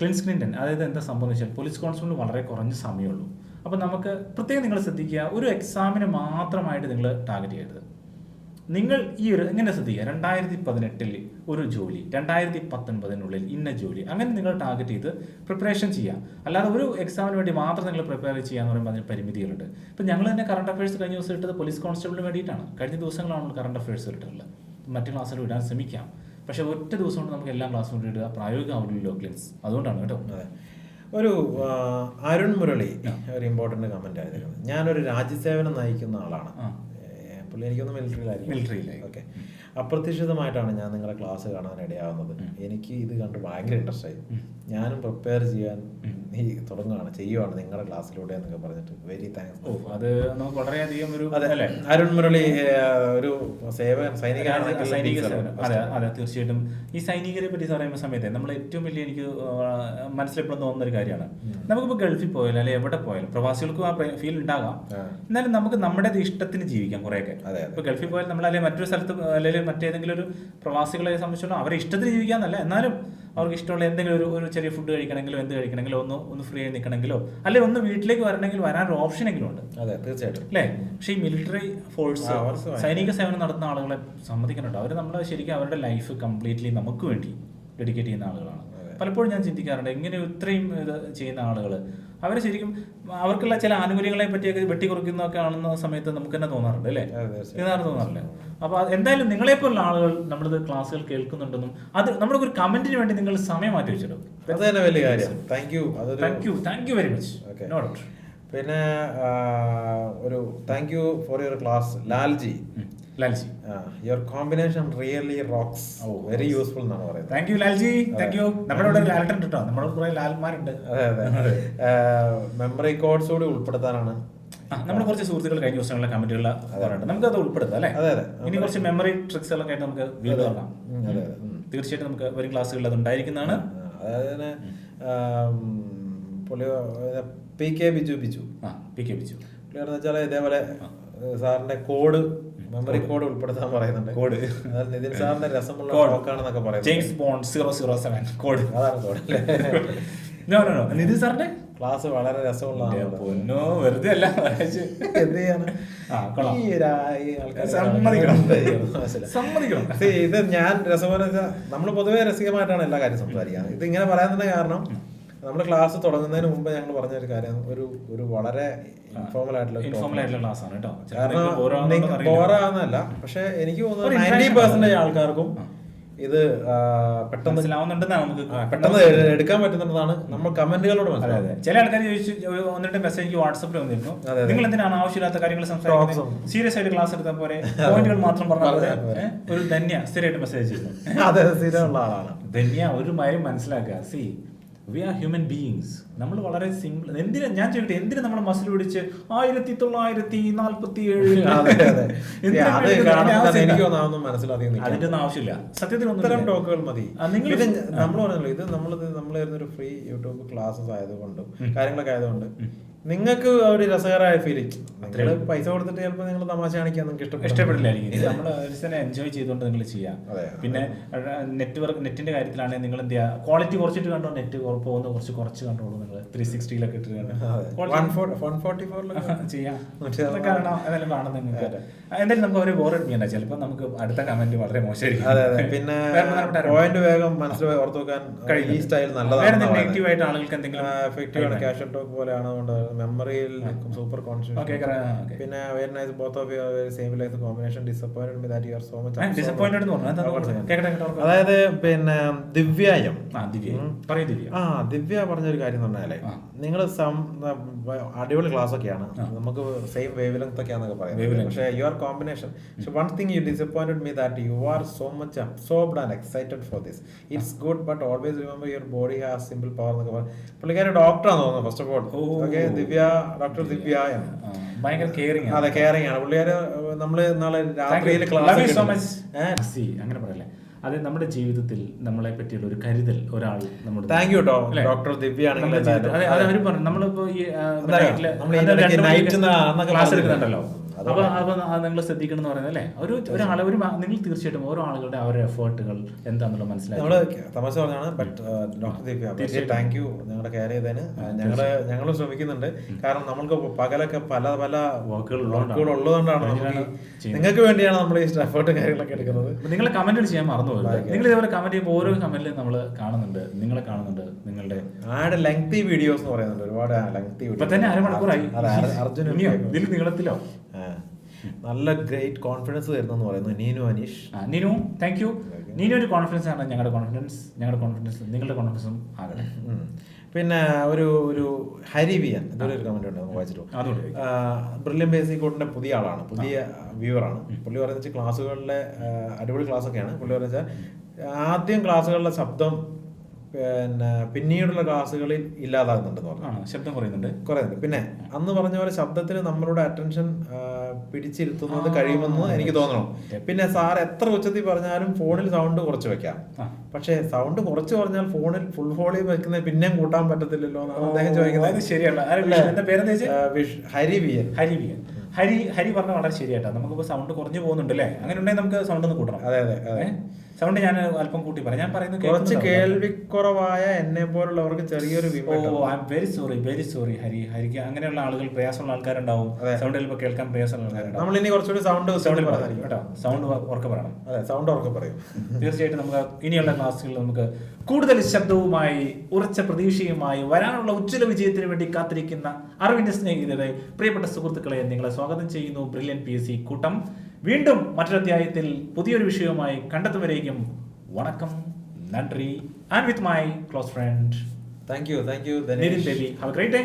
ക്ലിൻസ് ക്ലിന്റൺ. അതായത് എന്താ സംഭവിച്ചാൽ, പോലീസ് കോൺസ്റ്റബിൾ വളരെ കുറഞ്ഞ സമയമുള്ളൂ. അപ്പൊ നമുക്ക് പ്രത്യേകം നിങ്ങൾ ശ്രദ്ധിക്കുക, ഒരു എക്സാമിന് മാത്രമായിട്ട് നിങ്ങൾ ടാർഗറ്റ് ചെയ്യരുത്. നിങ്ങൾ ഈ ഒരു എങ്ങനെ ശ്രദ്ധിക്കുക, 2018 ഒരു ജോലി, 2019 ഇന്ന ജോലി, അങ്ങനെ നിങ്ങൾ ടാർഗറ്റ് ചെയ്ത് പ്രിപ്പറേഷൻ ചെയ്യുക. അല്ലാതെ ഒരു എക്സാമിന് വേണ്ടി മാത്രം നിങ്ങൾ പ്രിപ്പയർ ചെയ്യാന്ന് പറയുമ്പോൾ അതിന് പരിമിതികളുണ്ട്. ഇപ്പം ഞങ്ങൾ തന്നെ കറണ്ട് അഫയേഴ്സ് കഴിഞ്ഞ ദിവസം ഇട്ടത് പോലീസ് കോൺസ്റ്റബിളിന് വേണ്ടിയിട്ടാണ്. കഴിഞ്ഞ ദിവസങ്ങളാണ് കറണ്ട് അഫയേഴ്സ് ഇട്ടിട്ടുള്ളത്. മറ്റു ക്ലാസ്സുകൾ ഇടാൻ ശ്രമിക്കാം. പക്ഷേ ഒറ്റ ദിവസം കൊണ്ട് നമുക്ക് എല്ലാ ക്ലാസ്സും കൊണ്ട് ഇടുക പ്രായോഗികമാവില്ലല്ലോ ക്ലിൻസ്. അതുകൊണ്ടാണ് കേട്ടോ. ഒരു അരുൺ മുരളി ഒരു ഇമ്പോർട്ടൻ്റ് കമൻ്റ് ആയിരുന്നു. ഞാനൊരു രാജ്യസേവനം നയിക്കുന്ന ആളാണ്. പുള്ളി എനിക്കൊന്ന് മിലിറ്ററിയിലായി. ഓക്കെ, അപ്രതീക്ഷിതമായിട്ടാണ് ഞാൻ നിങ്ങളുടെ ക്ലാസ് കാണാൻ ഇടയാവുന്നത്. എനിക്ക് ഇത് കണ്ട് ഭയങ്കര ഇൻട്രസ്റ്റ് ആയി. ഞാനും പ്രിപ്പയർ ചെയ്യാൻ തുടങ്ങുകയാണ്, ചെയ്യുവാണ് നിങ്ങളുടെ ക്ലാസ്സിലൂടെ എന്നൊക്കെ പറഞ്ഞിട്ട് വെരി താങ്ക്സ്. അത് നമുക്ക് വളരെയധികം ഒരു അരുൺ മുരളി ഒരു സൈനികനാണ്. അതെ, തീർച്ചയായിട്ടും. ഈ സൈനികരെ പറ്റി പറയുന്ന സമയത്ത് നമ്മൾ ഏറ്റവും വലിയ എനിക്ക് മനസ്സിലെപ്പോഴും തോന്നുന്ന ഒരു കാര്യമാണ്, നമുക്കിപ്പോൾ ഗൾഫിൽ പോയാലും അല്ലെങ്കിൽ എവിടെ പോയാലും പ്രവാസികൾക്കും ആ ഫീൽ ഉണ്ടാകാം. എന്നാലും നമുക്ക് നമ്മുടെ ഇഷ്ടത്തിന് ജീവിക്കാം കുറേയൊക്കെ. ഇപ്പൊ ഗൾഫിൽ പോയാൽ നമ്മൾ അല്ലെങ്കിൽ മറ്റൊരു സ്ഥലത്ത് അല്ലെങ്കിൽ മറ്റേതെങ്കിലും ഒരു പ്രവാസികളെ സംബന്ധിച്ചിടത്തോളം അവരെ ഇഷ്ടത്തിന് ജീവിക്കാന്നല്ല, എന്നാലും അവർക്ക് ഇഷ്ടമുള്ള എന്തെങ്കിലും ഒരു ചെറിയ ഫുഡ് കഴിക്കണമെങ്കിലോ എന്ത് കഴിക്കണമെങ്കിലോ ഒന്ന് ഫ്രീ ആയി നിൽക്കണമെങ്കിലോ അല്ലെങ്കിൽ ഒന്ന് വീട്ടിലേക്ക് വരണമെങ്കിൽ വരാനൊരു ഓപ്ഷനെങ്കിലും ഉണ്ട്. അതെ, തീർച്ചയായിട്ടും അല്ലേ? പക്ഷേ ഈ മിലിറ്ററി ഫോഴ്സ് സൈനിക സേവനം നടത്തുന്ന ആളുകളെ സമ്മതിക്കുന്നുണ്ട്. അവർ നമ്മളെ ശരിക്കും അവരുടെ ലൈഫ് കംപ്ലീറ്റ്ലി നമുക്ക് വേണ്ടി ഡെഡിക്കേറ്റ് ചെയ്യുന്ന ആളുകളാണ്. പലപ്പോഴും ഞാൻ ചിന്തിക്കാറുണ്ട്, എങ്ങനെ ഇത്രയും ഇത് ചെയ്യുന്ന ആളുകൾ അവർ ശരിക്കും അവർക്കുള്ള ചില ആനുകൂല്യങ്ങളെ പറ്റിയൊക്കെ വെട്ടിക്കുറിക്കുന്നതൊക്കെ കാണുന്ന സമയത്ത് നമുക്ക് തന്നെ തോന്നാറുണ്ട് അല്ലേ? ഇതാണ് തോന്നാറില്ലേ? അപ്പോൾ എന്തായാലും നിങ്ങളെപ്പോലുള്ള ആളുകൾ നമ്മളിത് ക്ലാസ്സുകൾ കേൾക്കുന്നുണ്ടെന്നും അത് നമ്മുടെ ഒരു കമന്റിന് വേണ്ടി നിങ്ങൾ സമയം മാറ്റി വെച്ചിടും. അത് തന്നെ വലിയ കാര്യം. Thank you very much. പിന്നെ ഒരു thank you for your class Lalji. Your combination really rocks, very useful എന്നാണ് പറയുന്നത്. Thank you Lalji, thank you. നമ്മുടെ ലാൽട്ടൻ കേട്ടോ, നമ്മുടെ കുറെ ലാൽമാരുണ്ട്. അതെ, മെമ്മറി കോഡ്സ് കൂടി ഉൾപ്പെടുത്താനാണ്. നമ്മൾ കുറച്ച് സുഹൃത്തുക്കൾ കഴിഞ്ഞ ദിവസങ്ങളിലെ കമന്റുകൾ പറയുന്നുണ്ട്, നമുക്ക് അത് ഉൾപ്പെടുത്താം അല്ലേ? ഇനി കുറച്ച് മെമ്മറി ട്രിക്സുകളൊക്കെ ആയിട്ട് നമുക്ക് വീണ്ടും കാണാം. തീർച്ചയായിട്ടും നമുക്ക് വരും ക്ലാസ്സുകളിൽ അത് ഉണ്ടായിരിക്കുന്നതാണ്. അതായത് PK ബിജു ഇതേപോലെ സാറിന്റെ കോഡ് മെമ്മറി കോഡ് ഉൾപ്പെടുത്താൻ പറയുന്നുണ്ട്. കോഡ് നിതിൻ സാറിന്റെ രസമുള്ള ടോക്കാണെന്നൊക്കെ പറയുന്നത്. ജെയിംസ് ബോണ്ട് 007 കോഡ്, അതാണ് കോഡ്. നിതിൻ സാറിന്റെ ക്ലാസ് വളരെ രസമുള്ളതാണ്. പൊന്നോ വെറുതെ അല്ല എന്ത് ചെയ്യാണ് സമ്മതിക്കണം. ഇത് ഞാൻ രസമെന്ന് വെച്ചാൽ നമ്മൾ പൊതുവെ രസികമായിട്ടാണ് എല്ലാ കാര്യം സംസാരിക്കുക. ഇത് ഇങ്ങനെ പറയാൻ തന്നെ കാരണം നമ്മുടെ ക്ലാസ് തുടങ്ങുന്നതിന് മുമ്പ് ഞങ്ങൾ പറഞ്ഞ ഒരു കാര്യം, ഒരു വളരെ ഇൻഫോർമൽ ആയിട്ടുള്ള ക്ലാസ് ആണ് കേട്ടോ. കാരണം ബോറാകുന്നല്ല, പക്ഷെ എനിക്ക് തോന്നുന്നത് 90% ആൾക്കാർക്കും ഇത് പെട്ടെന്ന് എടുക്കാൻ പറ്റുന്നതാണ് നമ്മൾ കമന്റുകളോട് മനസ്സിലായത്. ചില ആൾക്കാർ ചോദിച്ചു, ഒന്നിട്ട് മെസ്സേജ് വാട്സപ്പിൽ വന്നിരുന്നു, നിങ്ങൾ എന്തിനാണ് ആവശ്യമില്ലാത്ത കാര്യങ്ങൾ സംസാരിക്കുന്നത്, സീരിയസ് ആയിട്ട് ക്ലാസ് എടുത്താൽ പോലെ പോയിന്റുകൾ മാത്രം പറഞ്ഞാൽ. ഒരു ധന്യ സ്ഥിരമായിട്ട് മെസ്സേജ് ചെയ്യുന്നു. അതെ, സ്ഥിരമുള്ള ആളാണ് ധന്യ. ഒരു കാര്യം മനസ്സിലാക്കുക, see we are human beings. നമ്മൾ വളരെ സിമ്പിൾ. എന്തിനാ ഞാൻ ചോദിക്കട്ടെ, എന്തിനാ നമ്മൾ മസിൽ പിടിച്ച് 1947 അതിന്റെ ഒന്നും ആവശ്യമില്ല. സത്യത്തിൽ ഇത്തരം ടോക്കുകൾ മതി. നമ്മൾ പറഞ്ഞല്ലോ, ഇത് നമ്മളായിരുന്നൊരു ഫ്രീ യൂട്യൂബ് ക്ലാസ്സസ് ആയതുകൊണ്ട് കാര്യങ്ങളൊക്കെ ആയതുകൊണ്ട് നിങ്ങൾക്ക് ഒരു രസകരമായ ഫീലിംഗ്. നിങ്ങൾ പൈസ കൊടുത്തിട്ട് ചിലപ്പോൾ നിങ്ങൾ തമാശ കാണിക്കാൻ നിങ്ങൾക്ക് ഇഷ്ടപ്പെടില്ലായിരിക്കും. നമ്മൾ എൻജോയ് ചെയ്തുകൊണ്ട് നിങ്ങൾ ചെയ്യാം. പിന്നെ നെറ്റിന്റെ കാര്യത്തിലാണെങ്കിൽ നിങ്ങൾ എന്ത് ചെയ്യുക, ക്വാളിറ്റി കുറച്ചിട്ട് കണ്ടോ, നെറ്റ് പോകുന്ന കുറച്ച് കണ്ടോളൂ. നിങ്ങൾ 360 ഇട്ട് ചെയ്യാം. അതെല്ലാം കാണുന്ന നിങ്ങൾക്ക് എന്തായാലും നമുക്ക് അവരെ ബോർ അടിപ്പിക്കണ്ട. ചിലപ്പോൾ നമുക്ക് അടുത്ത കമന്റ് വളരെ മോശമായിരിക്കും. പിന്നെ പോയിന്റ് വേഗം മനസ്സിൽ ഓർത്ത് വെക്കാൻ ഈ സ്റ്റൈൽ നല്ലതാണ്. നെഗറ്റീവ് ആയിട്ട് ആളുകൾക്ക് എന്തെങ്കിലും എഫക്റ്റീവ് ആണ്, ക്യാഷ് ടോക്ക് പോലെയാണ്, അതുകൊണ്ട് മെമ്മറിയിൽ സൂപ്പർ കോൺഷ്യസ്. പിന്നെ very nice both of you very same like combination. Disappointed me that you are so much disappointed എന്ന് പറഞ്ഞു. അതായത് പിന്നെ ദിവ്യായം ദിവ്യ പറഞ്ഞൊരു കാര്യം എന്ന് പറഞ്ഞാലേ, നിങ്ങൾ അടിപൊളി ക്ലാസ് ഒക്കെയാണ്, നമുക്ക് സെയിം വേവ് ലെങ്ത് ഒക്കെയാന്നൊക്കെ പറയാം, പക്ഷേ your combination. One thing you disappointed me that you are so much absorbed and excited for this. It's good but always remember your body has simple power എന്നൊക്കെ പറയാം. പുള്ളിക്കാരി ഡോക്ടറാന്ന് തോന്നുന്നു first of all. Okay, doctor Divya ഭയങ്കര caring. അതെ, caring ആണ് പുള്ളിക്കാര്. നമ്മള് നാളെ രാത്രിയിൽ ക്ലാസ് അങ്ങനെ പറയല്ലേ, അത് നമ്മുടെ ജീവിതത്തിൽ നമ്മളെ പറ്റിയുള്ള ഒരു കരുതൽ ഒരാൾ നമ്മുടെ. താങ്ക് യു കേട്ടോ ഡോക്ടർ ദിവ്യ ആണെങ്കിൽ. അവർ പറഞ്ഞു, നമ്മളിപ്പോ ഈ ക്ലാസ് എടുക്കുന്നുണ്ടല്ലോ, അപ്പൊ നിങ്ങൾ ശ്രദ്ധിക്കണം എന്ന് പറയുന്നത് അല്ലേ, ഒരാളെ നിങ്ങൾ തീർച്ചയായിട്ടും ഓരോ ആളുകളുടെ അവരുടെ എഫേർട്ടുകൾ എന്താണെന്നുള്ള മനസ്സിലാക്കി. നമ്മള് തമാശ പറഞ്ഞാണ്. But doctor Divya thank you ഞങ്ങളുടെ കെയർ ചെയ്തതിന്. ഞങ്ങൾ ശ്രമിക്കുന്നുണ്ട്. കാരണം നമ്മൾക്ക് പകലൊക്കെ പല വർക്കുകൾ ഉള്ളതുകൊണ്ടാണ് നിങ്ങൾക്ക് വേണ്ടിയാണ് നമ്മൾ ഈ എഫേർട്ടും കാര്യങ്ങളൊക്കെ എടുക്കുന്നത്. നിങ്ങൾ കമന്റുകൾ ചെയ്യാൻ മറന്നുപോയി. നിങ്ങൾ ഇതേപോലെ കമന്റ് ചെയ്യുമ്പോൾ ഓരോ കമന്റിലും നമ്മൾ കാണുന്നുണ്ട്, നിങ്ങളെ കാണുന്നുണ്ട്. നിങ്ങളുടെ ലെങ്തി വീഡിയോസ് എന്ന് പറയുന്നുണ്ട്, ഒരുപാട് ലെങ്തി വീഡിയോ. ഇപ്പൊ തന്നെ അരമണിക്കൂറായി. അർജുന ഇതിൽ നീളത്തിലോ നല്ല ഗ്രേറ്റ് കോൺഫിഡൻസ് തരുന്നെന്ന് പറയുന്നു നീനു അനീഷ്. Neenu thank you. നീനു ഒരു കോൺഫിഡൻസ് ആണ്. ഞങ്ങളുടെ കോൺഫിഡൻസ് നിങ്ങളുടെ കോൺഫിഡൻസും ആകട്ടെ. പിന്നെ ഒരു ഹരിവിയൻ ഇതൊരു കമന്റ് ഉണ്ട്, വായിച്ചിട്ടു. ബ്രില്യൻ ബേസിക് കോഡിന്റെ പുതിയ ആളാണ്, പുതിയ വ്യൂവറാണ്. പുള്ളി പറയുന്നത് ക്ലാസ്സുകളിലെ അടിപൊളി ക്ലാസ് ഒക്കെയാണ്. പുള്ളി പറയുന്നത് ആദ്യം ക്ലാസ്സുകളിലെ ശബ്ദം പിന്നീടുള്ള ക്ലാസ്സുകളിൽ ഇല്ലാതാകുന്നുണ്ടെന്ന് പറഞ്ഞു. ശബ്ദം കുറയുന്നുണ്ട്. പിന്നെ അന്ന് പറഞ്ഞ പോലെ ശബ്ദത്തിന് നമ്മളുടെ അറ്റൻഷൻ പിടിച്ചിരുത്തുന്നത് കഴിയുമെന്ന് എനിക്ക് തോന്നണം. പിന്നെ സാർ എത്ര ഉച്ചത്തിൽ പറഞ്ഞാലും ഫോണിൽ സൗണ്ട് കുറച്ച് വെക്കാം, പക്ഷെ സൗണ്ട് കുറച്ച് പറഞ്ഞാൽ ഫോണിൽ ഫുൾ വോളിയം വെക്കുന്നത് പിന്നെയും കൂട്ടാൻ പറ്റത്തില്ലല്ലോ എന്നാണ് അദ്ദേഹം ചോദിക്കുന്നത്. ശരിയല്ല. ഹരി പറഞ്ഞ വളരെ ശരിയായിട്ടാ. നമുക്കിപ്പോ സൗണ്ട് കുറഞ്ഞു പോകുന്നുണ്ട് അല്ലേ, അങ്ങനെ ഉണ്ടെങ്കിൽ നമുക്ക് സൗണ്ട് ഒന്ന് കൂട്ടണം. അതെ സൗണ്ട് ഞാൻ അല്പം കൂട്ടി പറയാം. ഞാൻ പറയുന്നത് കുറച്ച് കേൾവിക്കുറവായ എന്നെ പോലുള്ളവർക്ക് ചെറിയൊരു വെരി സോറി ഹരിക്ക് അങ്ങനെയുള്ള ആളുകൾ, പ്രയാസമുള്ള ആൾക്കാരുണ്ടാവും, സൗണ്ട് ചിലപ്പോൾ കേൾക്കാൻ പ്രയാസമുള്ള ആൾക്കാരുണ്ടാവും. നമ്മൾ ഇനി കുറച്ചുകൂടി സൗണ്ട് ഉറക്കെ പറയണം. സൗണ്ട് ഉറക്കെ പറയും. തീർച്ചയായിട്ടും നമുക്ക് ഇനിയുള്ള ക്ലാസ്സുകളിൽ നമുക്ക് കൂടുതൽ ശബ്ദവുമായി ഉറച്ച പ്രതീക്ഷയുമായി വരാനുള്ള ഉജ്ജ്വല വിജയത്തിന് വേണ്ടി കാത്തിരിക്കുന്ന അറിവിന്റെ സ്നേഹിതരെ, പ്രിയപ്പെട്ട സുഹൃത്തുക്കളെ, നിങ്ങളെ സ്വാഗതം ചെയ്യുന്നു ബ്രില്യൻ PSC കൂട്ടം. വീണ്ടും മറ്റൊരു അധ്യായത്തിൽ പുതിയൊരു വിഷയവുമായി കണ്ടെത്തുവരേക്കും വണക്കം, നന്ദി. And with my close friend thank you Nitin Devi. Have a great day.